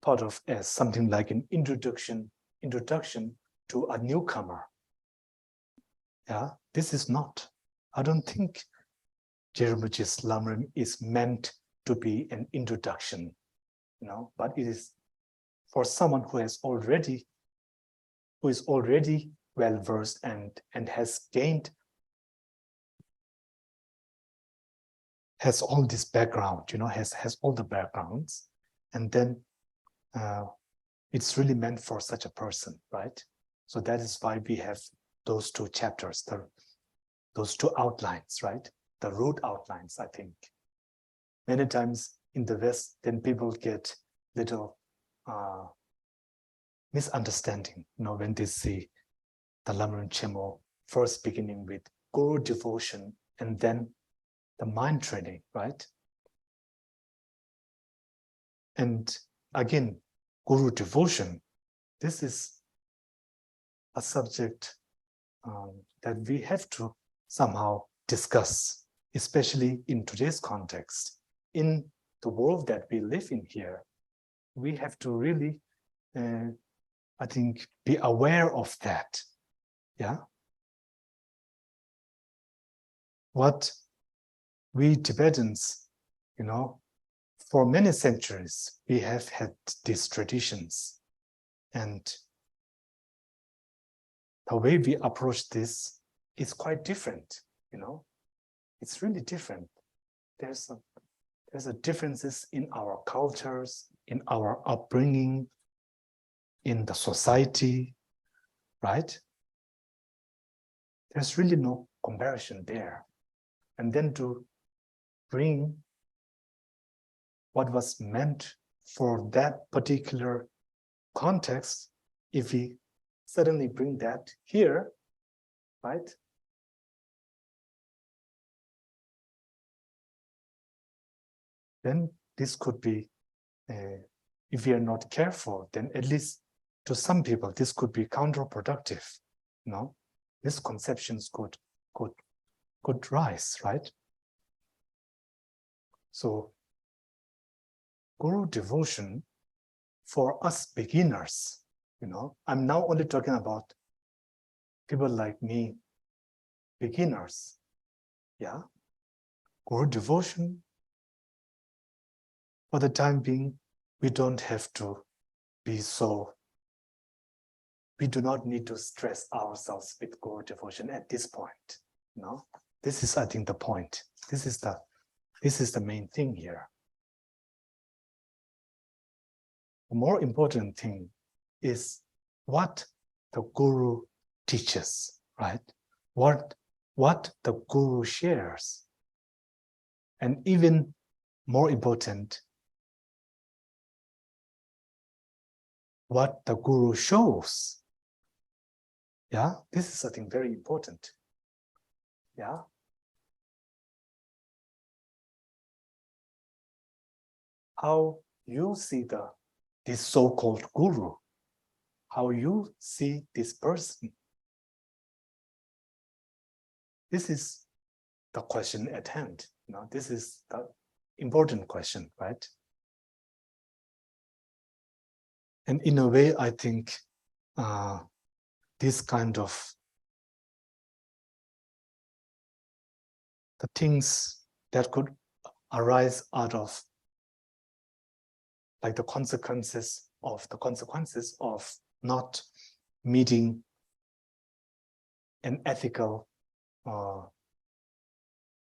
thought of as something like an introduction to a newcomer. Yeah, this is not. I don't think Geden Rinpoche's Lamrim is meant to be an introduction, but it is for someone who is already well versed and has all this background, has all the backgrounds, and then it's really meant for such a person, right? So that is why we have those 2 chapters, those 2 outlines, right? The root outlines, I think. Many times in the West, then people get little misunderstanding, when they see the Lamrim Chemo first beginning with Guru devotion and then the mind training, right? And again, Guru devotion, this is a subject that we have to somehow discuss, especially in today's context. In the world that we live in here, we have to really I think, be aware of that. Yeah. What we Tibetans, for many centuries, we have had these traditions, and the way we approach this is quite different. It's really different. There's a differences in our cultures, in our upbringing, in the society, right? There's really no comparison there. And then to bring what was meant for that particular context, if we suddenly bring that here, right? Then this could be, if we are not careful, then at least to some people, this could be counterproductive. Misconceptions could rise, right? So Guru devotion for us beginners, I'm now only talking about people like me, beginners. Yeah. Guru devotion, for the time being, we don't have to be so, we do not need to stress ourselves with Guru devotion at this point. This is, I think, the point. This is the main thing here. The more important thing is what the Guru teaches, right? What the Guru shares. And even more important, what the Guru shows. Yeah, this is, I think, very important. Yeah. How you see this so-called Guru, how you see this person. This is the question at hand. This is the important question, right? And in a way, I think this kind of the things that could arise out of like the consequences of not meeting an ethical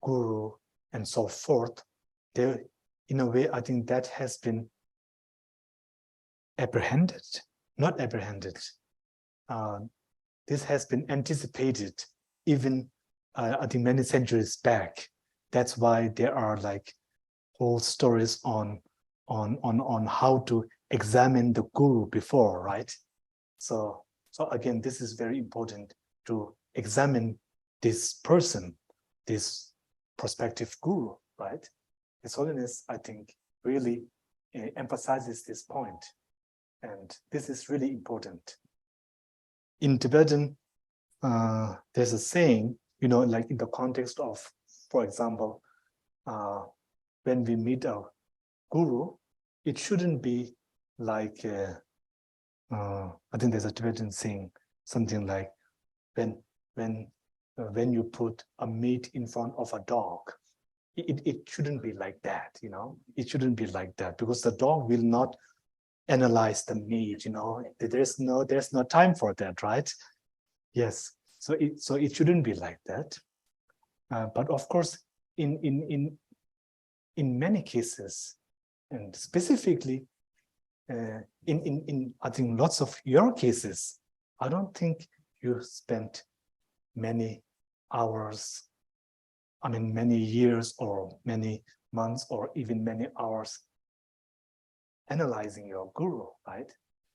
guru and so forth. There, in a way, I think that has been not apprehended. This has been anticipated even, I think, many centuries back. That's why there are like whole stories on how to examine the guru before, right? So again, this is very important to examine this person, this prospective guru, right? His Holiness, I think, really emphasizes this point. And this is really important. In Tibetan, there's a saying, like in the context of, for example, when we meet a guru, it shouldn't be like, I think there's a Tibetan saying, something like, when you put a meat in front of a dog, it shouldn't be like that, It shouldn't be like that, because the dog will not analyze the meat, There's no time for that, right? Yes. So it shouldn't be like that. But of course, in many cases, and specifically in I think lots of your cases, I don't think you spent many hours, many years or many months or even many hours analyzing your guru, right?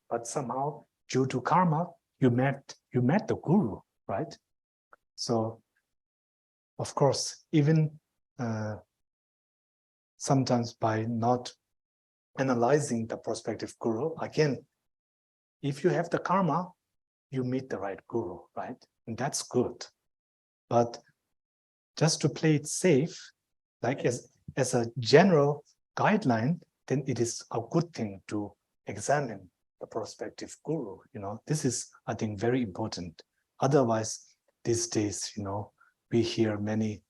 But somehow, due to karma, you met the guru, right? So, of course, even sometimes by not analyzing the prospective guru, again, if you have the karma, you meet the right guru, right? And that's good. But just to play it safe, like as a general guideline, then it is a good thing to examine the prospective guru. This is, I think, very important. Otherwise, these days, we hear many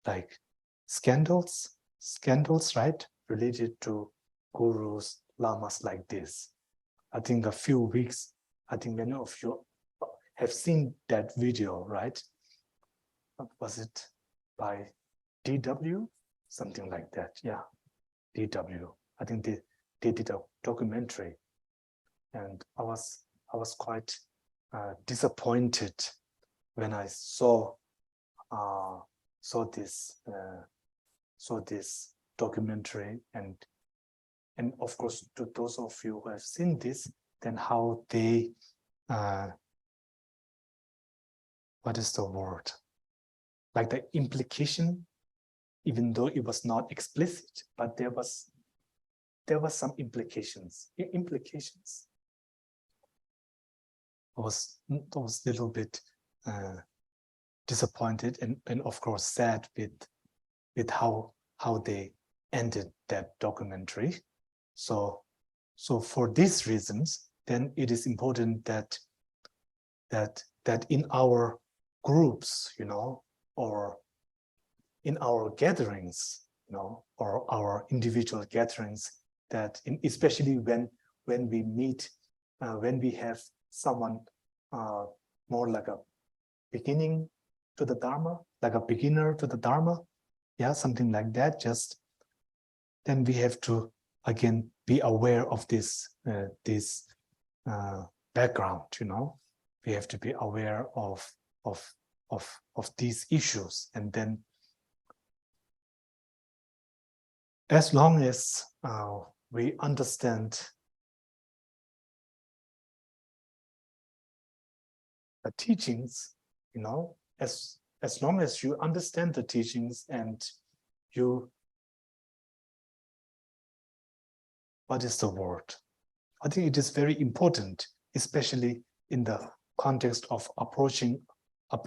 like scandals, right, related to gurus, lamas like this. I think a few weeks, I think many of you have seen that video, right? What was it by DW? Something like that, yeah, DW. I think they did a documentary, and I was quite disappointed when I saw this documentary, and of course, to those of you who have seen this, then how they what is the word? Like the implication, even though it was not explicit, but there was some implications. I was a little bit disappointed and of course sad with how they ended that documentary. So for these reasons, then it is important that in our groups, or in our gatherings, or our individual gatherings, that especially when we meet, when we have someone more like a beginning to the Dharma, like a beginner to the Dharma, yeah, something like that, just then we have to again be aware of this background, we have to be aware of these issues, and then as long as we understand the teachings, as long as you understand the teachings and you, what is the word? I think it is very important, especially in the context of approaching a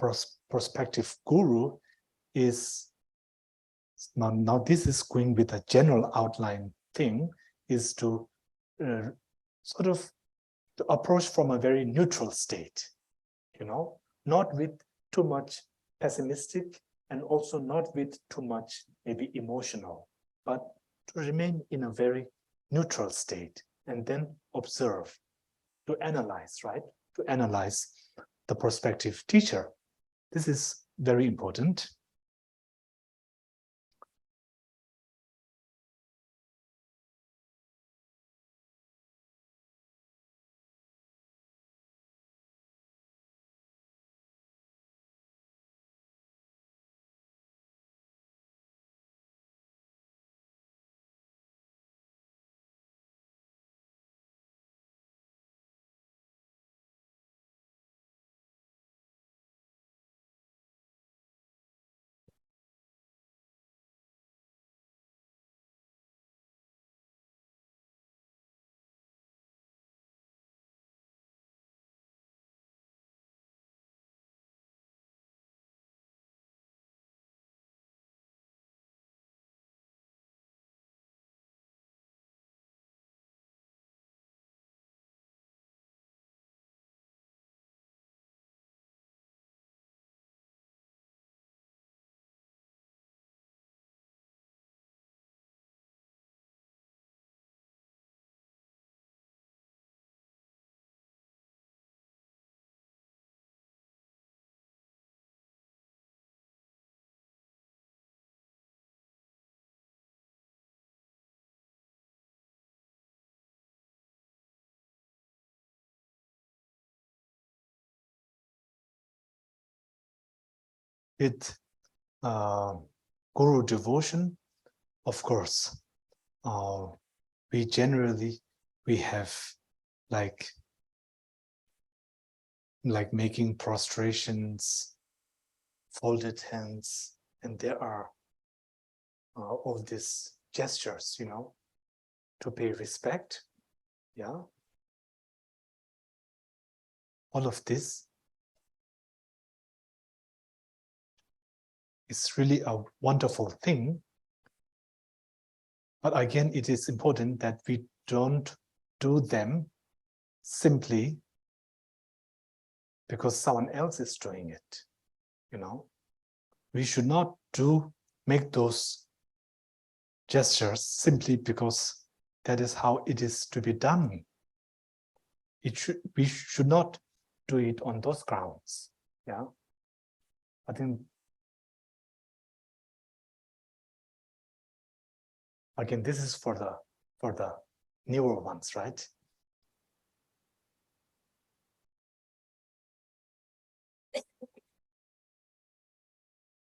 prospective guru, is now this is going with a general outline thing, is to sort of to approach from a very neutral state, not with too much pessimistic and also not with too much maybe emotional, but to remain in a very neutral state and then observe, to analyze, right? To analyze the prospective teacher. This is very important. With guru devotion, of course, we have like making prostrations, folded hands, and there are all these gestures, to pay respect, yeah. All of this is really a wonderful thing. But again, it is important that we don't do them simply because someone else is doing it. We should not make those gestures simply because that is how it is to be done. We should not do it on those grounds. Yeah, I think again this is for the newer ones, right?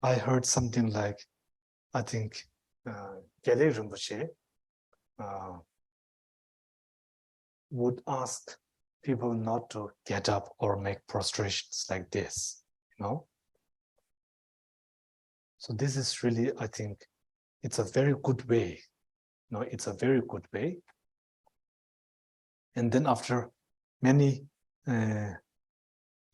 I heard something like, I think Geden Rinpoche would ask people not to get up or make prostrations like this, So this is really, I think, it's a very good way. It's a very good way. And then after many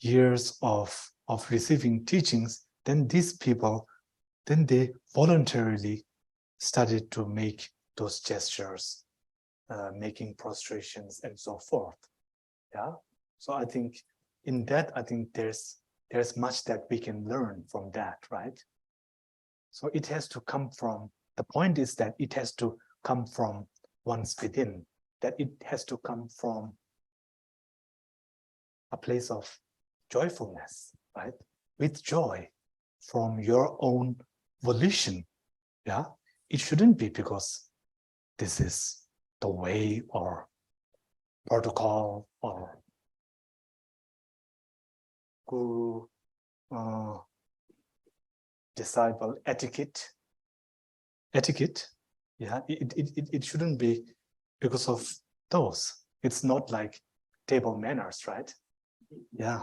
years of receiving teachings, then these people, then they voluntarily started to make those gestures, making prostrations and so forth. Yeah. So I think in that, I think there's much that we can learn from that, right? So it has to come from, the point is that it has to come from one's within, that it has to come from a place of joyfulness, right? With joy from your own volition. Yeah. It shouldn't be because this is the way or protocol or guru disciple etiquette. Yeah, it shouldn't be because of those. It's not like table manners, right? Yeah.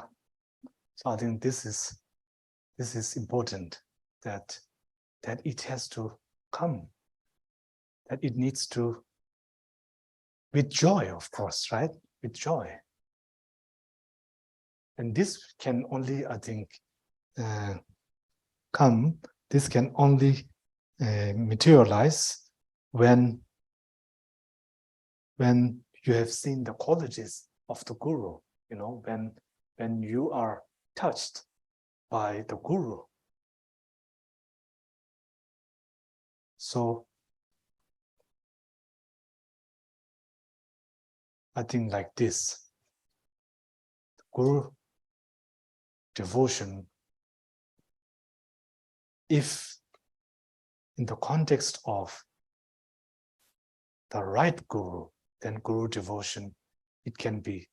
So I think this is important, that it has to come, that it needs to, with joy, of course, right? With joy. And this can only, I think, this can only materialize when you have seen the qualities of the guru, when you are touched by the guru. So I think like this, guru devotion, if in the context of the right guru, then guru devotion, it can be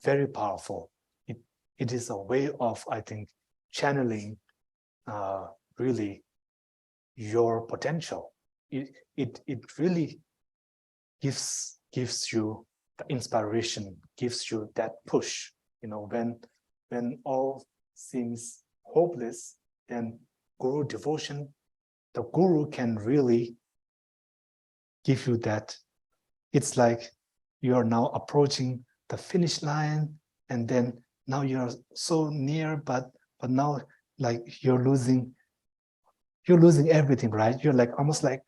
very powerful. It is a way of, I think, channeling really your potential. It really gives you the inspiration, gives you that push. When all seems hopeless, then guru devotion, the guru can really give you that. It's like you are now approaching the finish line, and then now you're so near, but now like you're losing everything, right? You're like almost like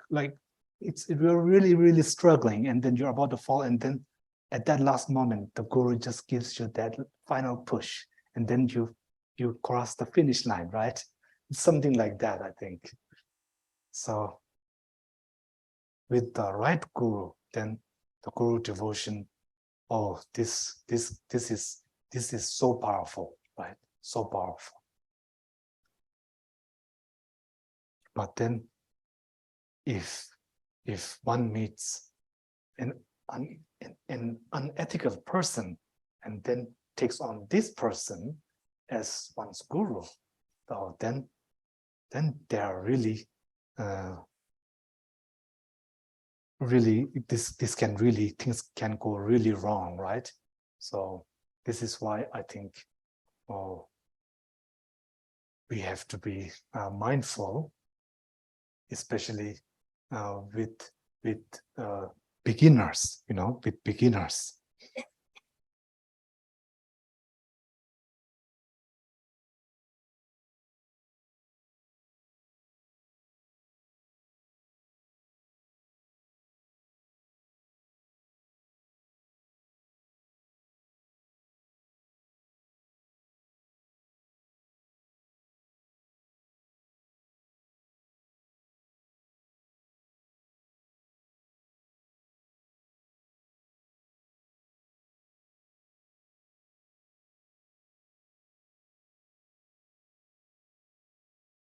you're really, really struggling, and then you're about to fall, and then at that last moment, the guru just gives you that final push, and then you cross the finish line, right? It's something like that, I think. So with the right guru, then the guru devotion, oh, this is so powerful, right? So powerful. But then if one meets an unethical person and then takes on this person as one's guru, so then they are really this can really, things can go really wrong, right? So this is why I think we have to be mindful, especially with beginners, with beginners.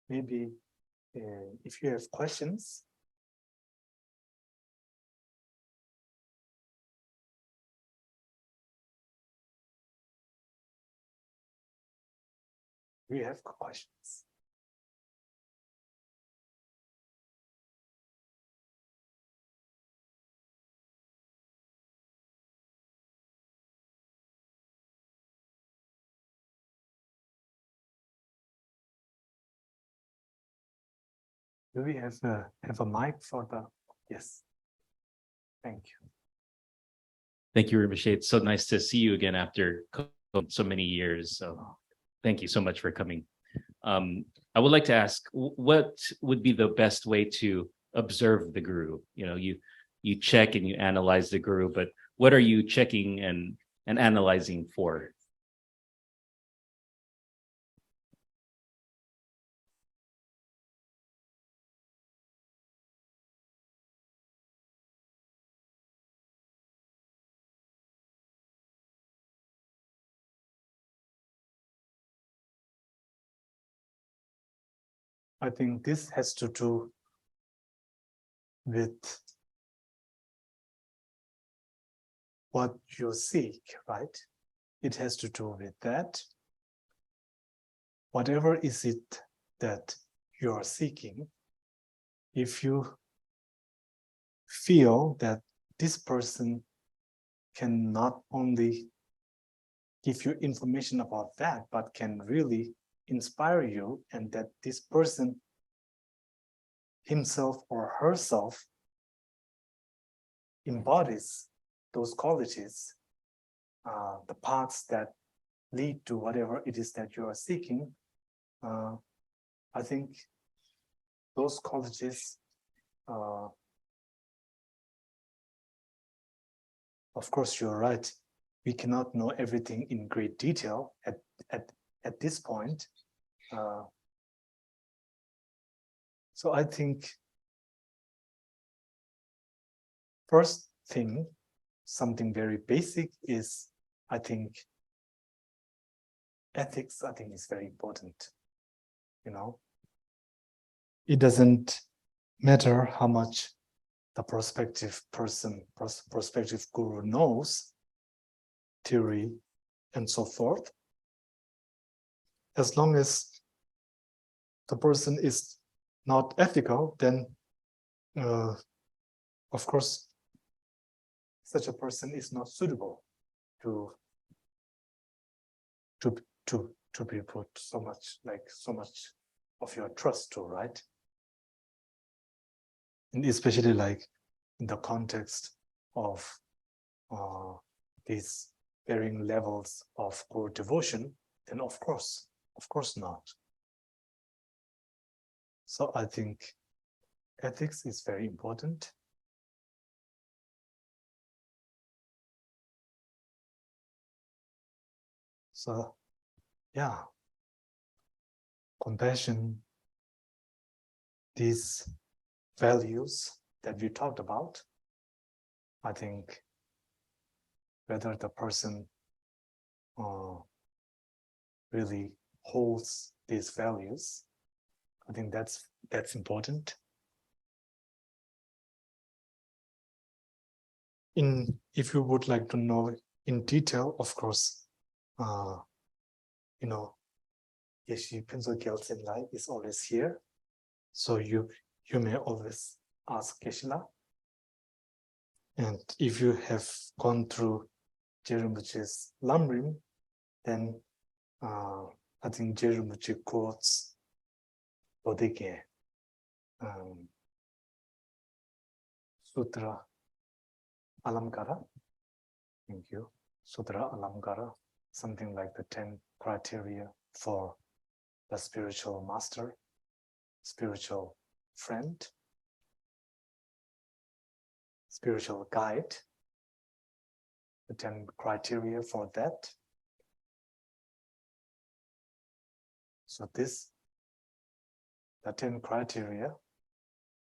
maybe if you have questions, we have questions. Do we have a mic for the, yes, thank you. Thank you, Rinpoche. It's so nice to see you again after so many years. So thank you so much for coming. I would like to ask, what would be the best way to observe the Guru? You know, you check and you analyze the Guru, but what are you checking and analyzing for? I think this has to do with what you seek, right? It has to do with that. Whatever is it that you are seeking, if you feel that this person can not only give you information about that, but can really inspire you, and that this person himself or herself embodies those qualities, the paths that lead to whatever it is that you are seeking, I think those qualities, of course, you're right. We cannot know everything in great detail at this point. So I think first thing, something very basic is, I think, ethics, I think, is very important. You know, it doesn't matter how much the prospective person, prospective guru knows theory and so forth, as long as the person is not ethical, then of course such a person is not suitable to be put so much of your trust to, right? And especially like in the context of these varying levels of guru devotion, then of course not. So I think ethics is very important. So yeah, compassion, these values that we talked about, I think whether the person really holds these values, I think that's important. If you would like to know in detail, of course, you know, Geshé Thupten Jinpa is always here, so you may always ask Geshe-la. And if you have gone through Geden Rinpoche's Lam Rim, then I think Geden Rinpoche quotes Dhargye, Sutra Alamkara. Thank you. Sutra Alamkara, something like the 10 criteria for the spiritual master, spiritual friend, spiritual guide, the 10 criteria for that. So this, the 10 criteria,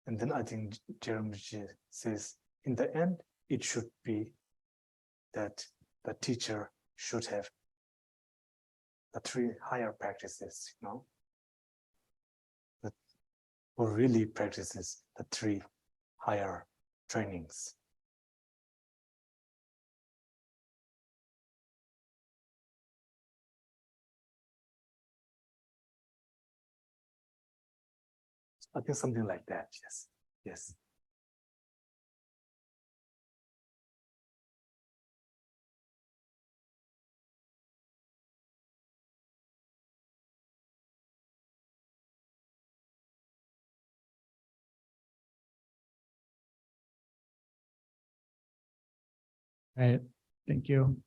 and then I think Geden Rinpoche says, in the end, it should be that the teacher should have the 3 higher practices, you know. who really practices the 3 higher trainings. I think something like that, yes. Yes. Right. Thank you.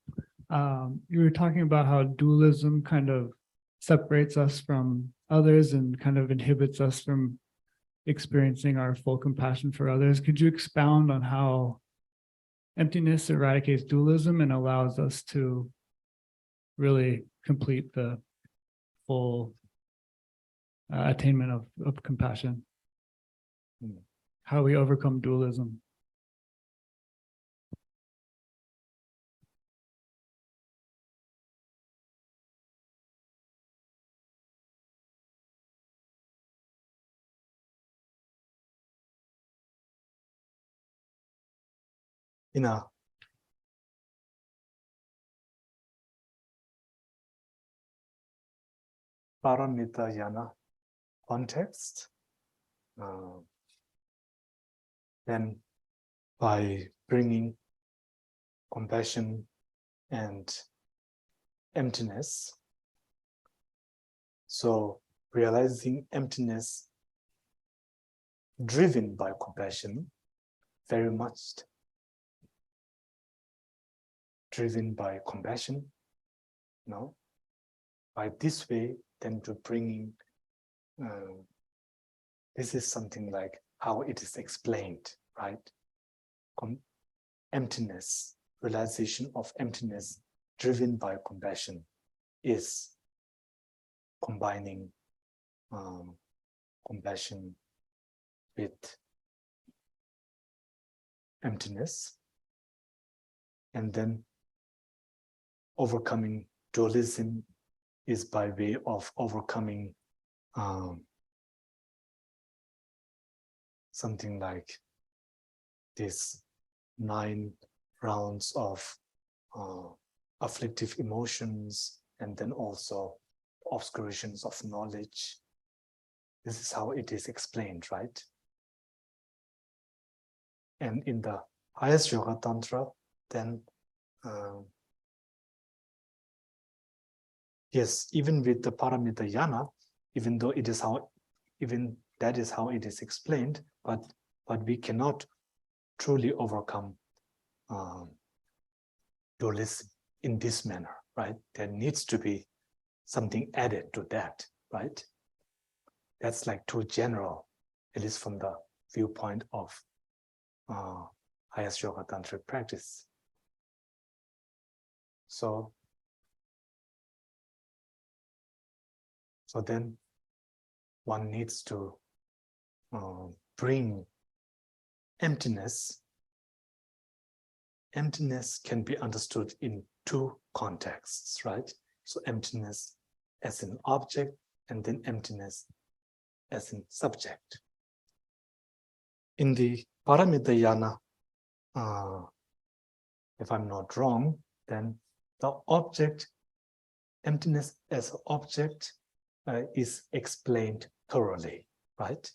You were talking about how dualism kind of separates us from others and kind of inhibits us from experiencing our full compassion for others. Could you expound on how emptiness eradicates dualism and allows us to really complete the full attainment of compassion? How we overcome dualism? In a Paramitayana context, then by bringing compassion and emptiness, so realizing emptiness driven by compassion, very much driven by compassion, no? By this way, then to bringing, this is something like how it is explained, right? Emptiness, realization of emptiness driven by compassion is combining compassion with emptiness, and then overcoming dualism is by way of overcoming something like this 9 rounds of afflictive emotions, and then also obscurations of knowledge. This is how it is explained, right? And in the highest Yoga Tantra, then yes, even with the Paramitayana, even though it is how, even that is how it is explained, but we cannot truly overcome dualism in this manner, right? There needs to be something added to that, right? That's like too general, at least from the viewpoint of highest Yoga Tantric practice. So then one needs to bring emptiness. Emptiness can be understood in 2 contexts, right? So emptiness as an object, and then emptiness as a subject. In the Paramitayana, if I'm not wrong, then the object, emptiness as an object, is explained thoroughly, right?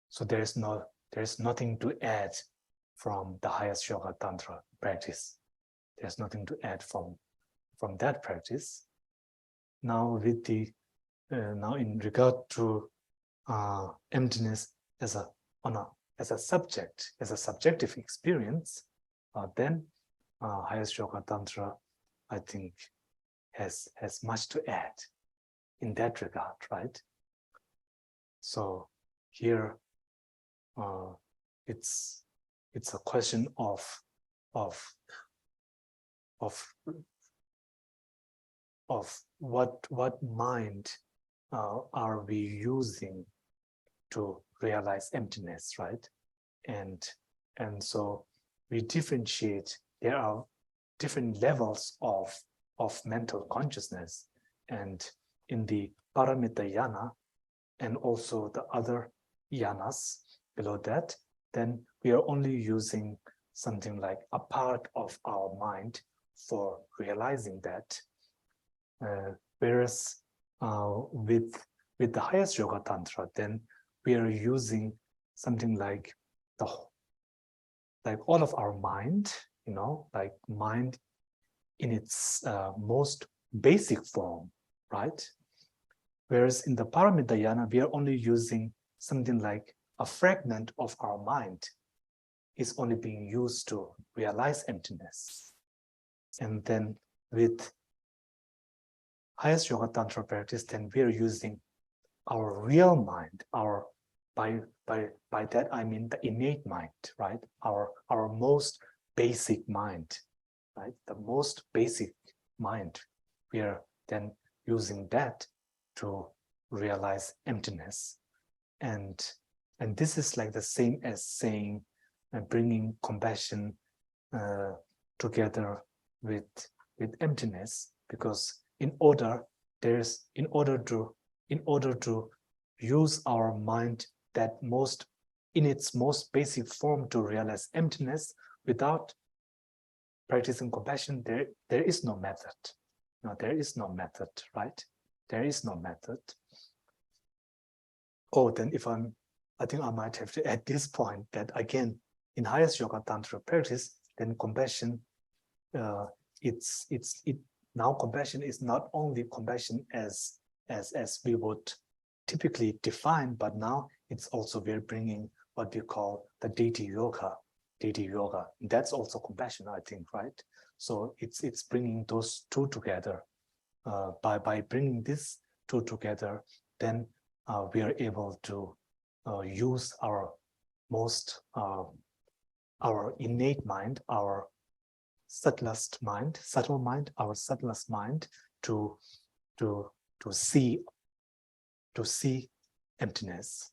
So there's nothing to add from the highest Yoga Tantra practice. There's nothing to add from that practice. Now with the now in regard to emptiness as a subject, as a subjective experience, then highest Yoga Tantra, I think, has much to add in that regard, right? So here, it's a question of what mind are we using to realize emptiness, right? And so we differentiate. There are different levels of mental consciousness, and in the Paramitayana, and also the other yanas below that, then we are only using something like a part of our mind for realizing that. Whereas with the highest yoga tantra, then we are using something like all of our mind, like mind in its most basic form, right? Whereas in the Paramita we are only using something like a fragment of our mind is only being used to realize emptiness. And then with highest yoga tantra practice, then we are using our real mind, by that I mean the innate mind, right? Our most basic mind, right? The most basic mind. We are then using that to realize emptiness. And this is like the same as saying bringing compassion together with emptiness, because in order to use our mind that in its most basic form to realize emptiness without practicing compassion, there is no method. No, there is no method, right? There is no method. Oh, then I think I might have to add this point that again, in highest yoga tantra practice, then compassion, now compassion is not only compassion as we would typically define, but now it's also we're bringing what we call the deity yoga. That's also compassion, I think, right? So it's bringing those two together. By bringing these two together, then we are able to use our innate mind, our subtlest mind, our subtlest mind to see emptiness.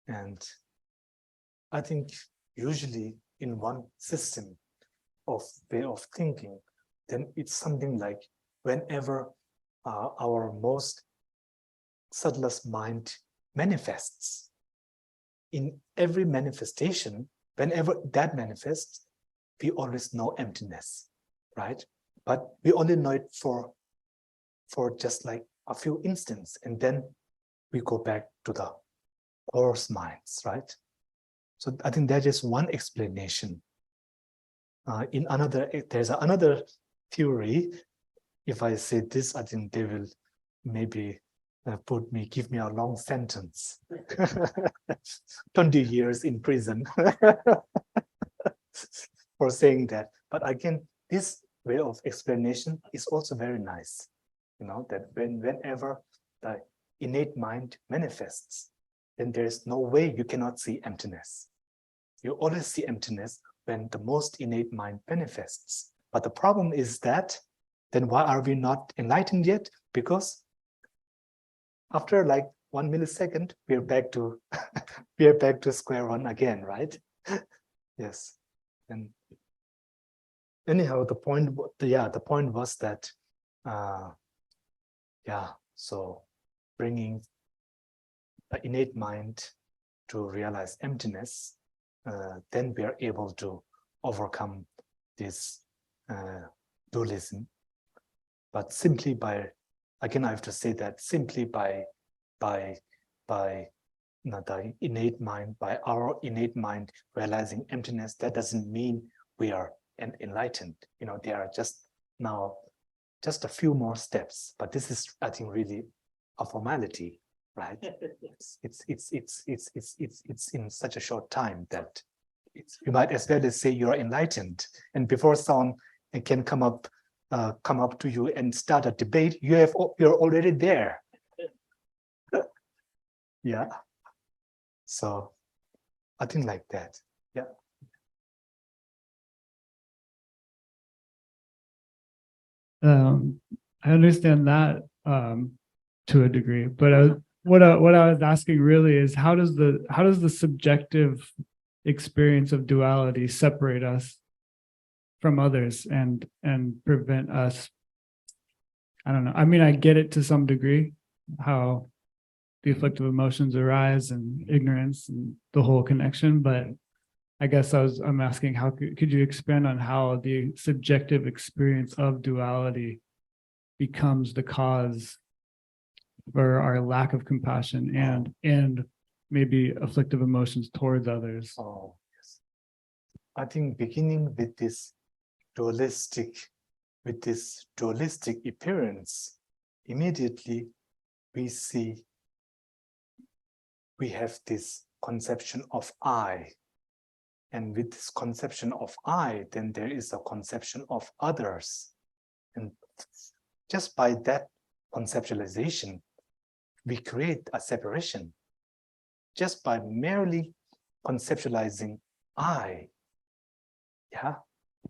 And I think usually in one system of way of thinking, then it's something like whenever our most subtlest mind manifests, in every manifestation, whenever that manifests, we always know emptiness, right? But we only know it for just like a few instants, and then we go back to the coarse minds, right? So I think that is one explanation. There's another theory. If I say this, I think they will maybe give me a long sentence, 20 years in prison for saying that. But again, this way of explanation is also very nice. That whenever the innate mind manifests, then there is no way you cannot see emptiness. You always see emptiness when the most innate mind manifests. But the problem is that, then why are we not enlightened yet? Because after like 1 millisecond, we're back to square one again, right? Yes. And anyhow, the point was that so bringing the innate mind to realize emptiness, then we are able to overcome this dualism. But simply again, I have to say that simply by the innate mind, by our innate mind realizing emptiness, that doesn't mean we are enlightened. There are just a few more steps, but this is, I think, really a formality, right? It's in such a short time that you might as well say you are enlightened, and before someone can come up to you and start a debate, you're already there. Yeah. So I think like that. Yeah. I understand that to a degree, but what I was asking really is how does the subjective experience of duality separate us from others and prevent us? I don't know. I mean, I get it to some degree, how the afflictive emotions arise and ignorance and the whole connection. But I guess I'm asking, how could you expand on how the subjective experience of duality becomes the cause for our lack of compassion and maybe afflictive emotions towards others? Oh, yes. I think beginning with this dualistic appearance, immediately we have this conception of I. And with this conception of I, then there is a conception of others. And just by that conceptualization, we create a separation. Just by merely conceptualizing I,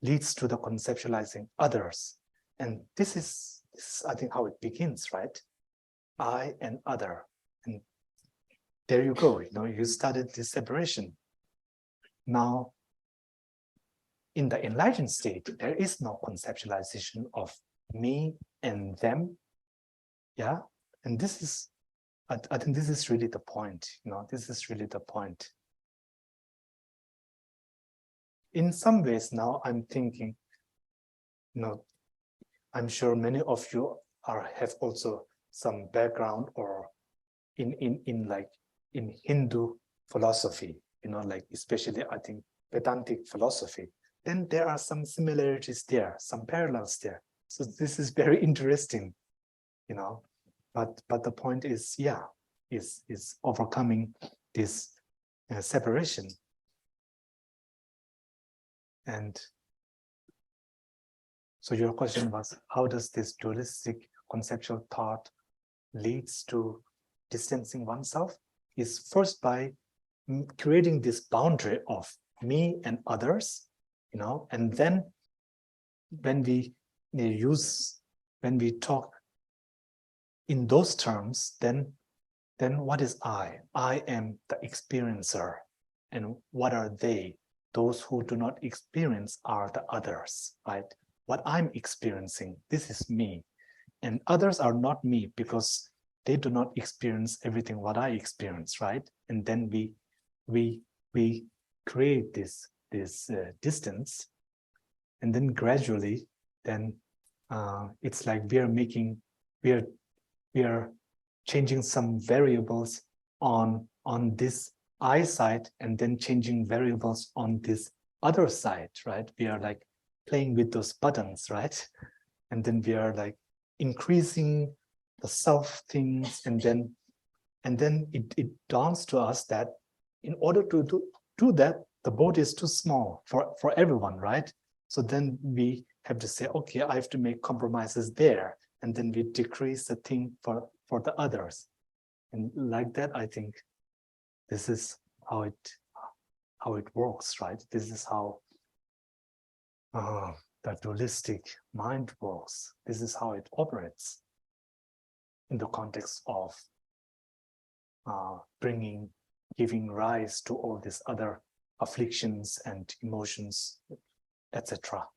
leads to the conceptualizing others. And this is I think how it begins, right? I and other. And there you go, you started this separation. Now, in the enlightened state, there is no conceptualization of me and them. Yeah. And this is, I think this is really the point, this is really the point. In some ways now I'm thinking, I'm sure many of you have also some background or in Hindu philosophy, especially I think Vedantic philosophy. Then there are some similarities there, some parallels there. So this is very interesting, But the point is, is overcoming this separation. And so your question was, how does this dualistic conceptual thought leads to distancing oneself? Is first by creating this boundary of me and others, and then when we talk in those terms, then what is I? I am the experiencer. And what are they? Those who do not experience are the others, right? What I'm experiencing, this is me. And others are not me because they do not experience everything what I experience, right? And then we create this distance, and then gradually, then it's like we are changing some variables on this I side, and then changing variables on this other side, right? We are like playing with those buttons, right? And then we are like increasing the self things, and then it dawns to us that in order to do that, the boat is too small for everyone, right? So then we have to say, okay, I have to make compromises there, and then we decrease the thing for the others. And like that, I think this is how it works, right? This is how the dualistic mind works. This is how it operates in the context of giving rise to all these other afflictions and emotions, etc.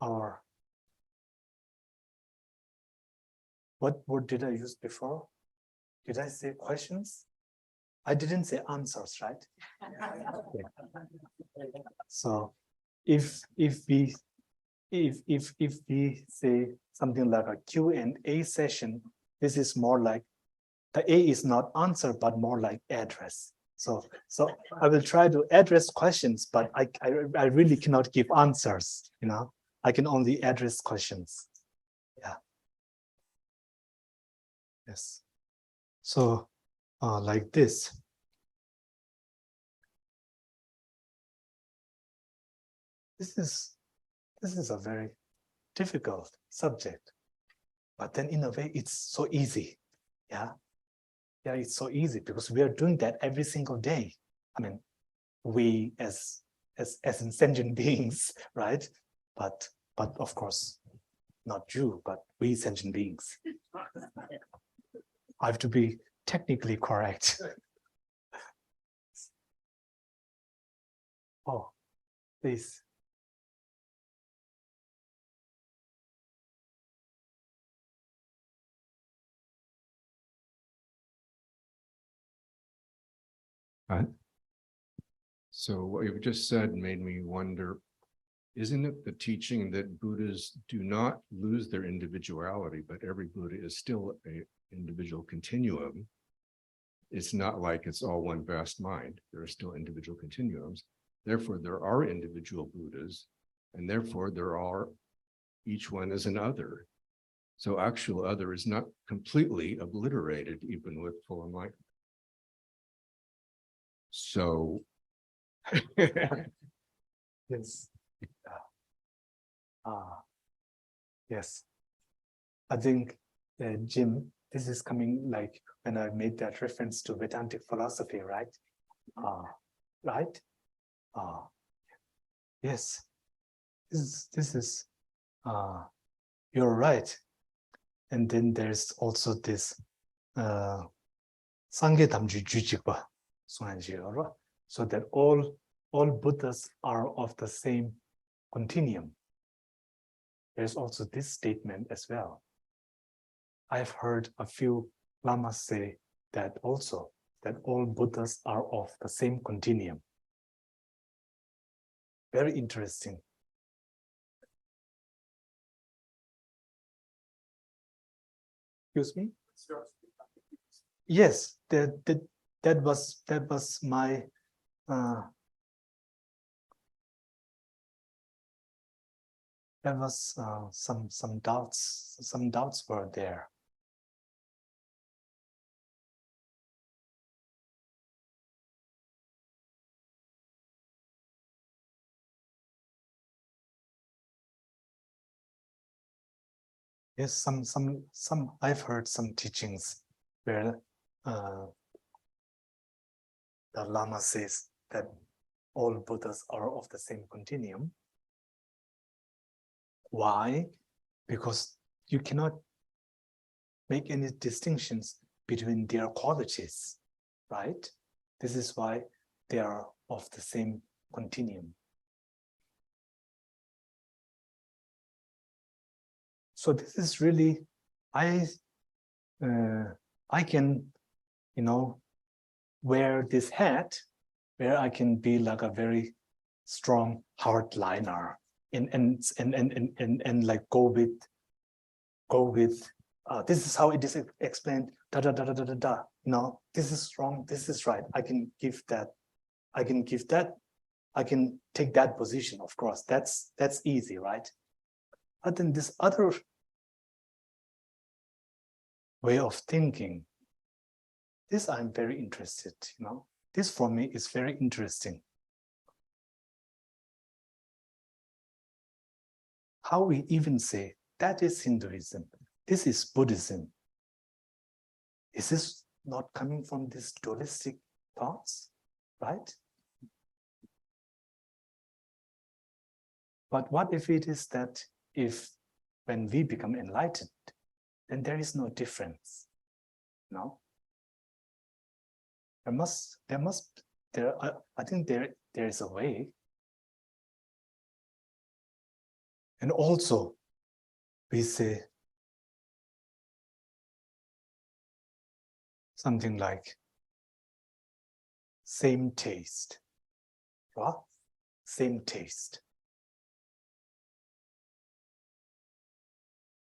Or what word did I use before? Did I say questions? I didn't say answers, right? Yeah. So if we say something like a Q&A session, this is more like the A is not answer, but more like address. So I will try to address questions, but I really cannot give answers, I can only address questions. Yeah. Yes. So like this. This is a very difficult subject, but then in a way it's so easy. Yeah, it's so easy because we are doing that every single day. I mean, we as sentient beings, right? But of course, not you, but we sentient beings. I have to be technically correct. Oh, please. So what you've just said made me wonder, isn't it the teaching that Buddhas do not lose their individuality, but every Buddha is still an individual continuum? It's not like it's all one vast mind. There are still individual continuums. Therefore, there are individual Buddhas, and therefore each one is an other. So actual other is not completely obliterated, even with full enlightenment. So Yes. Yes. I think, Jim, this is coming like when I made that reference to Vedantic philosophy, right? Right? Yes. This is you're right. And then there's also this Sangye Damju Jujikpa, so that all Buddhas are of the same continuum. There's also this statement as well. I've heard a few lamas say that also, that all Buddhas are of the same continuum. Very interesting. Excuse me? Yes, that was my there was some doubts were there. Yes, some I've heard some teachings where the Lama says that all Buddhas are of the same continuum. Why? Because you cannot make any distinctions between their qualities, right? This is why they are of the same continuum. So this is really, I can, wear this hat where I can be like a very strong hardliner and like go with this is how it is explained, this is wrong, this is right. I can take that position, of course. That's easy, right? But then this other way of thinking, this I'm very interested, This for me is very interesting. How we even say that is Hinduism, this is Buddhism. Is this not coming from these dualistic thoughts, right? But what if it is that when we become enlightened, then there is no difference, no? I think there is a way. And also, we say something like same taste. What? Same taste.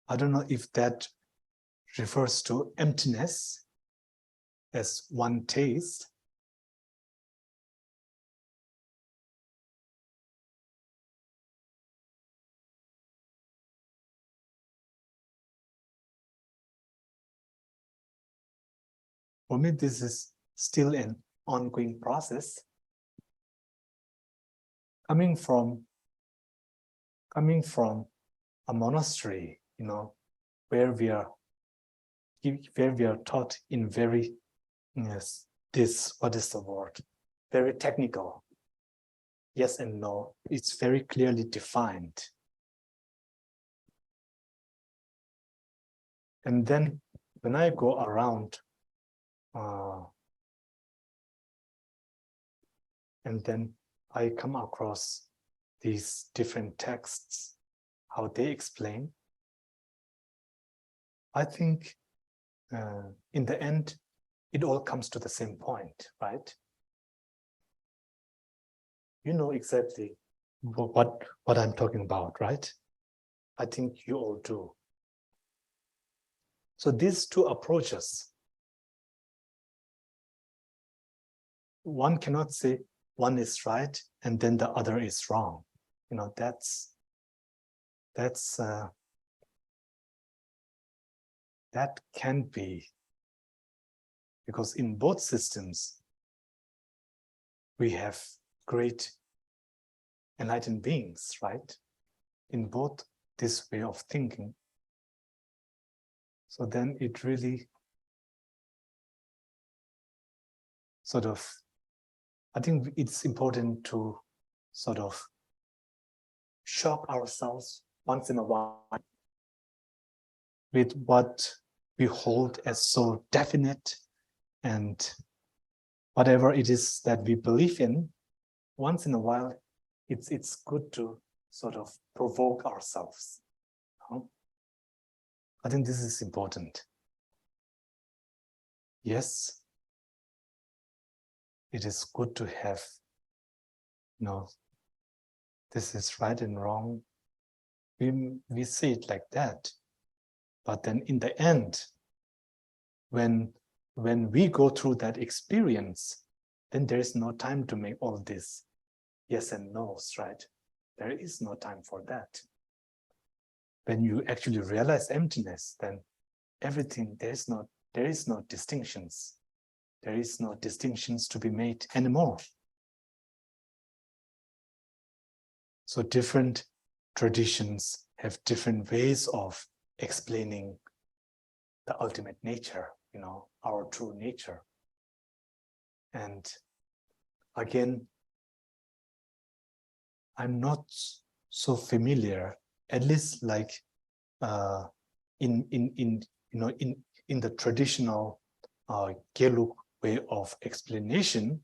I don't know if that refers to emptiness as one taste. For me, this is still an ongoing process. Coming from a monastery, where we are taught in very, what is the word? Very technical. Yes and no. It's very clearly defined. And then when I go around, and then I come across these different texts, how they explain, I think in the end, it all comes to the same point, right? You know exactly what I'm talking about, right? I think you all do. So these two approaches, one cannot say one is right and then the other is wrong. You know, that can't be, because in both systems we have great enlightened beings, right? In both this way of thinking. So then it really sort of, I think it's important to sort of shock ourselves once in a while with what we hold as so definite, and whatever it is that we believe in, once in a while, it's good to sort of provoke ourselves. I think this is important. Yes, it is good to have, this is right and wrong. We say it like that, but then in the end, when we go through that experience, then there is no time to make all this yes and no's, right? There is no time for that. When you actually realize emptiness, then everything, there is no distinctions. There is no distinctions to be made anymore. So different traditions have different ways of explaining the ultimate nature, our true nature. And again, I'm not so familiar, at least like in the traditional Gelug way of explanation.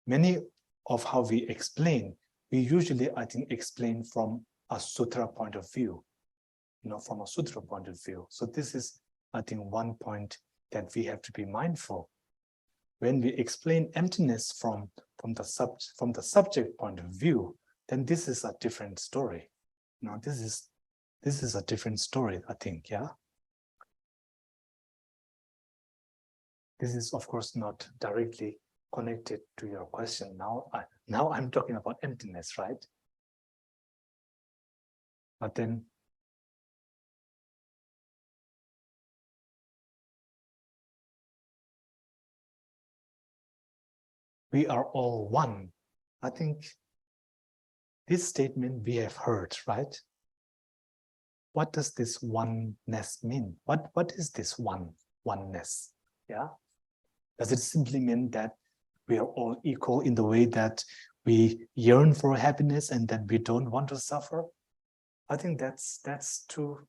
Many of how we explain, we usually, I think, explain from a sutra point of view, from a sutra point of view. So this is, I think, one point that we have to be mindful. When we explain emptiness from the subject point of view, then this is a different story. This is a different story, I think, yeah? This is, of course, not directly connected to your question. Now I'm talking about emptiness, right? But then we are all one. I think this statement we have heard, right? What does this oneness mean? What is this oneness? Yeah? Does it simply mean that we are all equal in the way that we yearn for happiness and that we don't want to suffer? I think that's too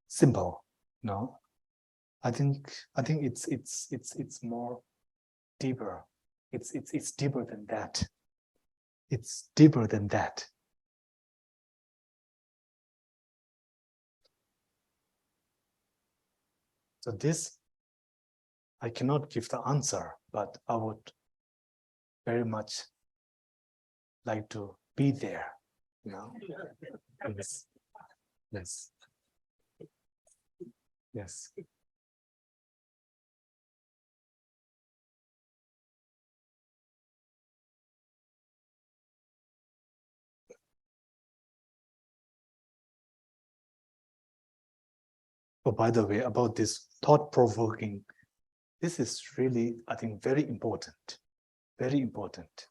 simple. No, I think it's more deeper. It's deeper than that. It's deeper than that. So this, I cannot give the answer, but I would very much like to be there, Yes. Yes. Yes. Oh, by the way, about this thought-provoking, this is really, I think, very important. Very important.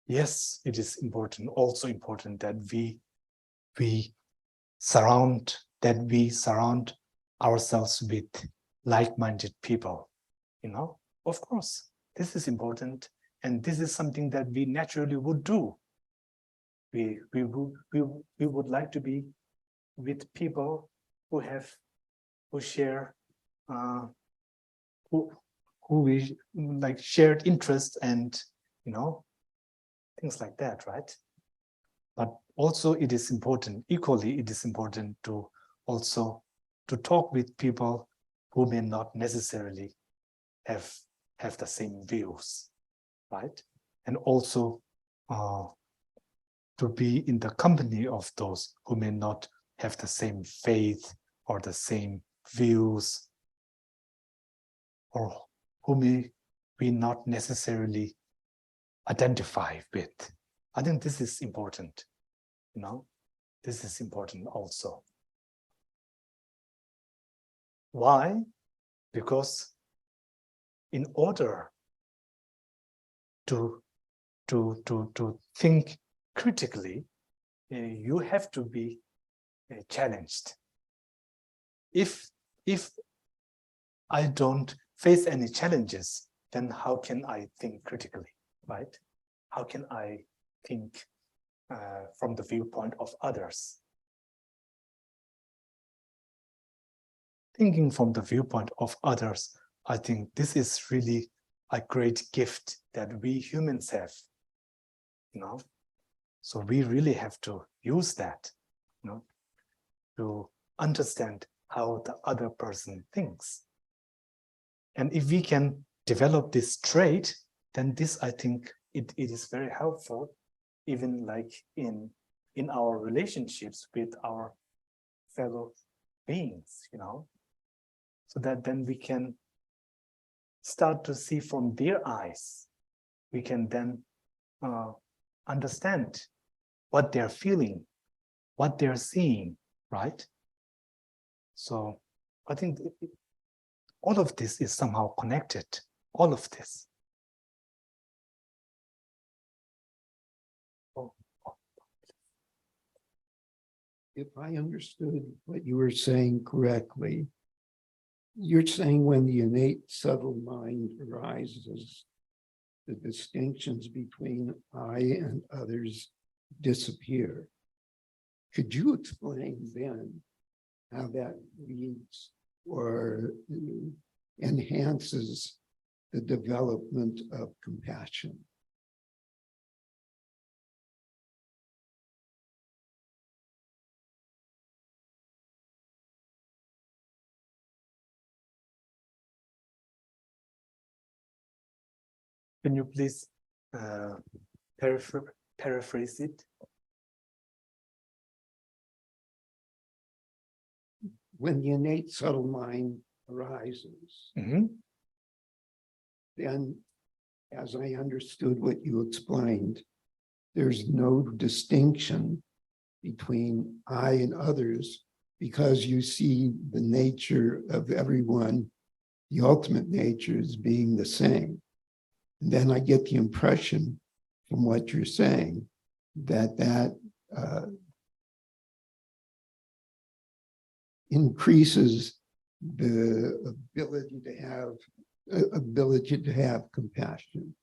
Yes, it is important, also important that we surround ourselves with like-minded people. Of course, this is important, and this is something that we naturally would do. We would like to be with people who share who who we like shared interest and, things like that, right? But also it is important, equally it is important to also to talk with people who may not necessarily have the same views, right? And also to be in the company of those who may not have the same faith or the same views, or who may we not necessarily identify with. I think this is important, this is important also. Why? Because in order to think critically, you have to be challenged. If I don't face any challenges, then how can I think critically, right? How can I think from the viewpoint of others? Thinking from the viewpoint of others, I think this is really a great gift that we humans have, So we really have to use that, to understand how the other person thinks. And if we can develop this trait, then this, I think, it is very helpful, even like in our relationships with our fellow beings, so that then we can start to see from their eyes. We can then understand what they're feeling, what they're seeing, right? So I think all of this is somehow connected, all of this. If I understood what you were saying correctly, you're saying when the innate subtle mind arises, the distinctions between I and others disappear. Could you explain then how that leads or enhances the development of compassion? Can you please paraphrase it? When the innate subtle mind arises, then, as I understood what you explained, there's no distinction between I and others because you see the nature of everyone, the ultimate nature, as being the same. And then I get the impression from what you're saying that increases the ability to have compassion.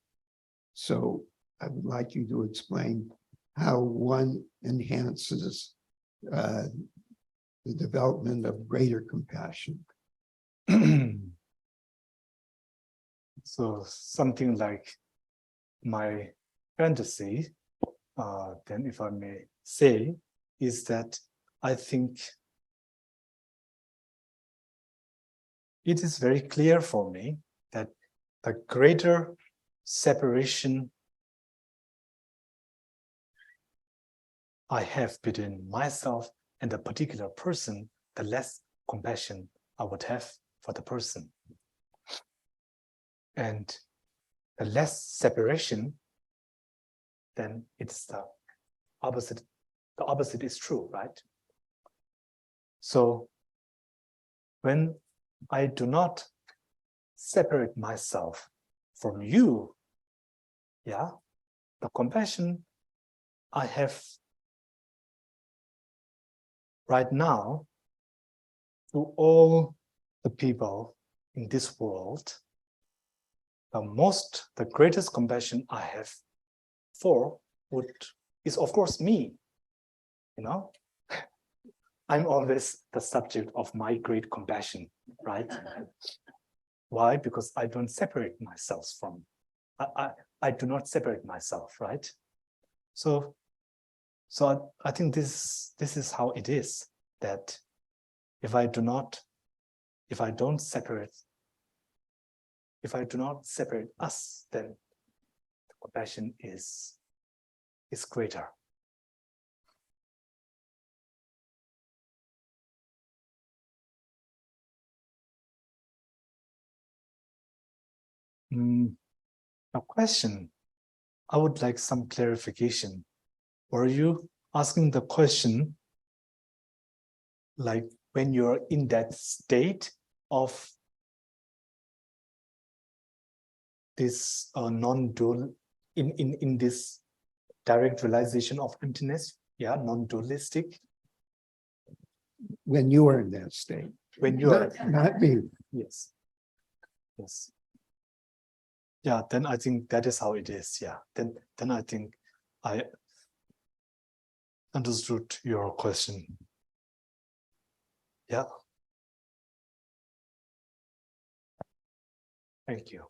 So I would like you to explain how one enhances the development of greater compassion. So something like my fantasy, then if I may say, is that I think it is very clear for me that the greater separation I have between myself and a particular person, the less compassion I would have for the person. And the less separation, then it's the opposite. The opposite is true, right? So when I do not separate myself from you, the compassion I have right now to all the people in this world, the greatest compassion I have for is of course me, I'm always the subject of my great compassion, right? Why? Because I don't separate myself from, I do not separate myself, right? So I think this is how it is, that if I do not separate us, then the compassion is greater. A question. I would like some clarification. Were you asking the question like when you're in that state of this non-dual, in this direct realization of emptiness, yeah, non-dualistic? When you are in that state. When you are, Not me. yes. Yeah, then I think that is how it is. Yeah, then I think I understood your question. Yeah. Thank you.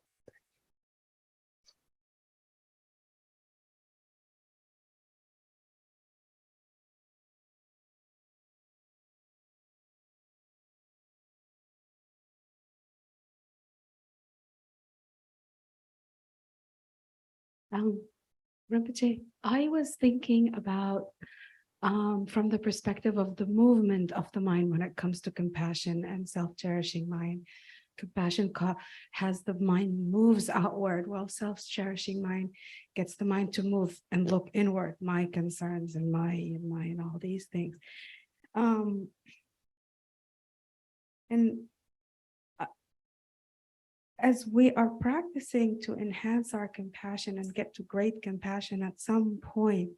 Rinpoche, I was thinking about from the perspective of the movement of the mind when it comes to compassion and self-cherishing mind. Compassion has the mind moves outward, while self-cherishing mind gets the mind to move and look inward, my concerns and my and all these things. And as we are practicing to enhance our compassion and get to great compassion at some point,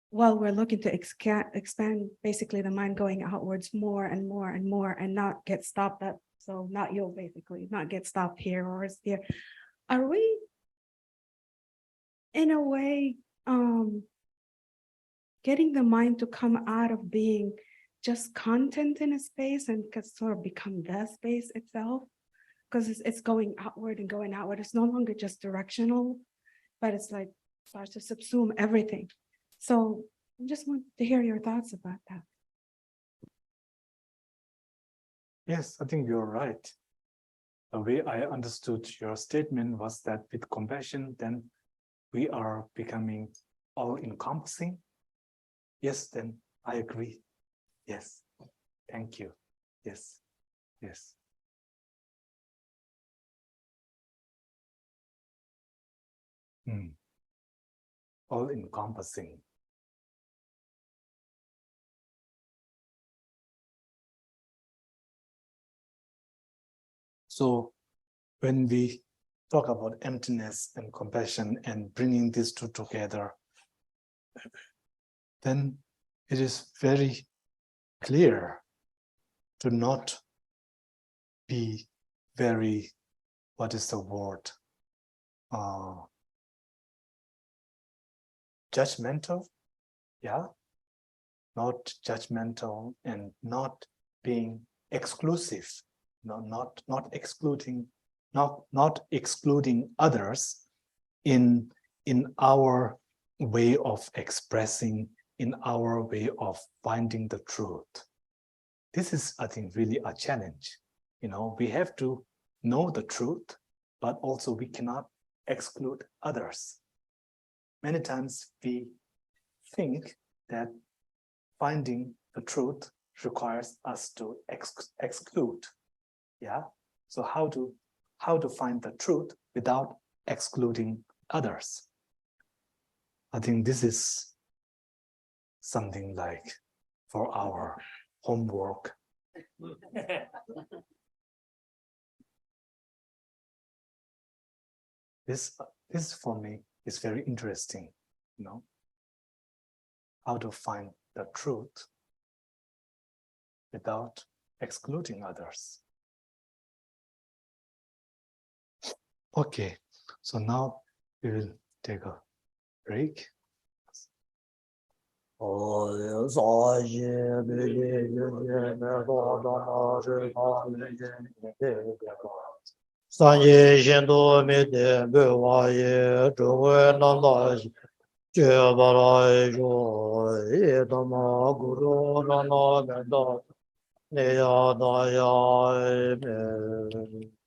while we're looking to expand basically the mind going outwards more and more and more and not get stopped at, so not you basically, not get stopped here or here. Are we in a way getting the mind to come out of being just content in a space and sort of become the space itself? Because it's going outward and going outward. It's no longer just directional, but it's like starts to subsume everything. So I just want to hear your thoughts about that. Yes, I think you're right. The way I understood your statement was that with compassion, then we are becoming all-encompassing. Yes, then I agree. Yes, thank you. Yes, yes. All-encompassing. So when we talk about emptiness and compassion and bringing these two together, then it is very clear to not be very, what is the word? Judgmental, yeah? Not judgmental and not being exclusive, not excluding others in our way of expressing, in our way of finding the truth. This is, I think, really a challenge. You know, we have to know the truth, but also we cannot exclude others. Many times we think that finding the truth requires us to exclude. Yeah. So how to find the truth without excluding others? I think this is something like for our homework. This for me is very interesting, you know, how to find the truth without excluding others. Okay, so now we will take a break. Sanje shendo me de be wa ye zhu we nam da je ba ra ye da ma gu ro na na me da ne ya da ya me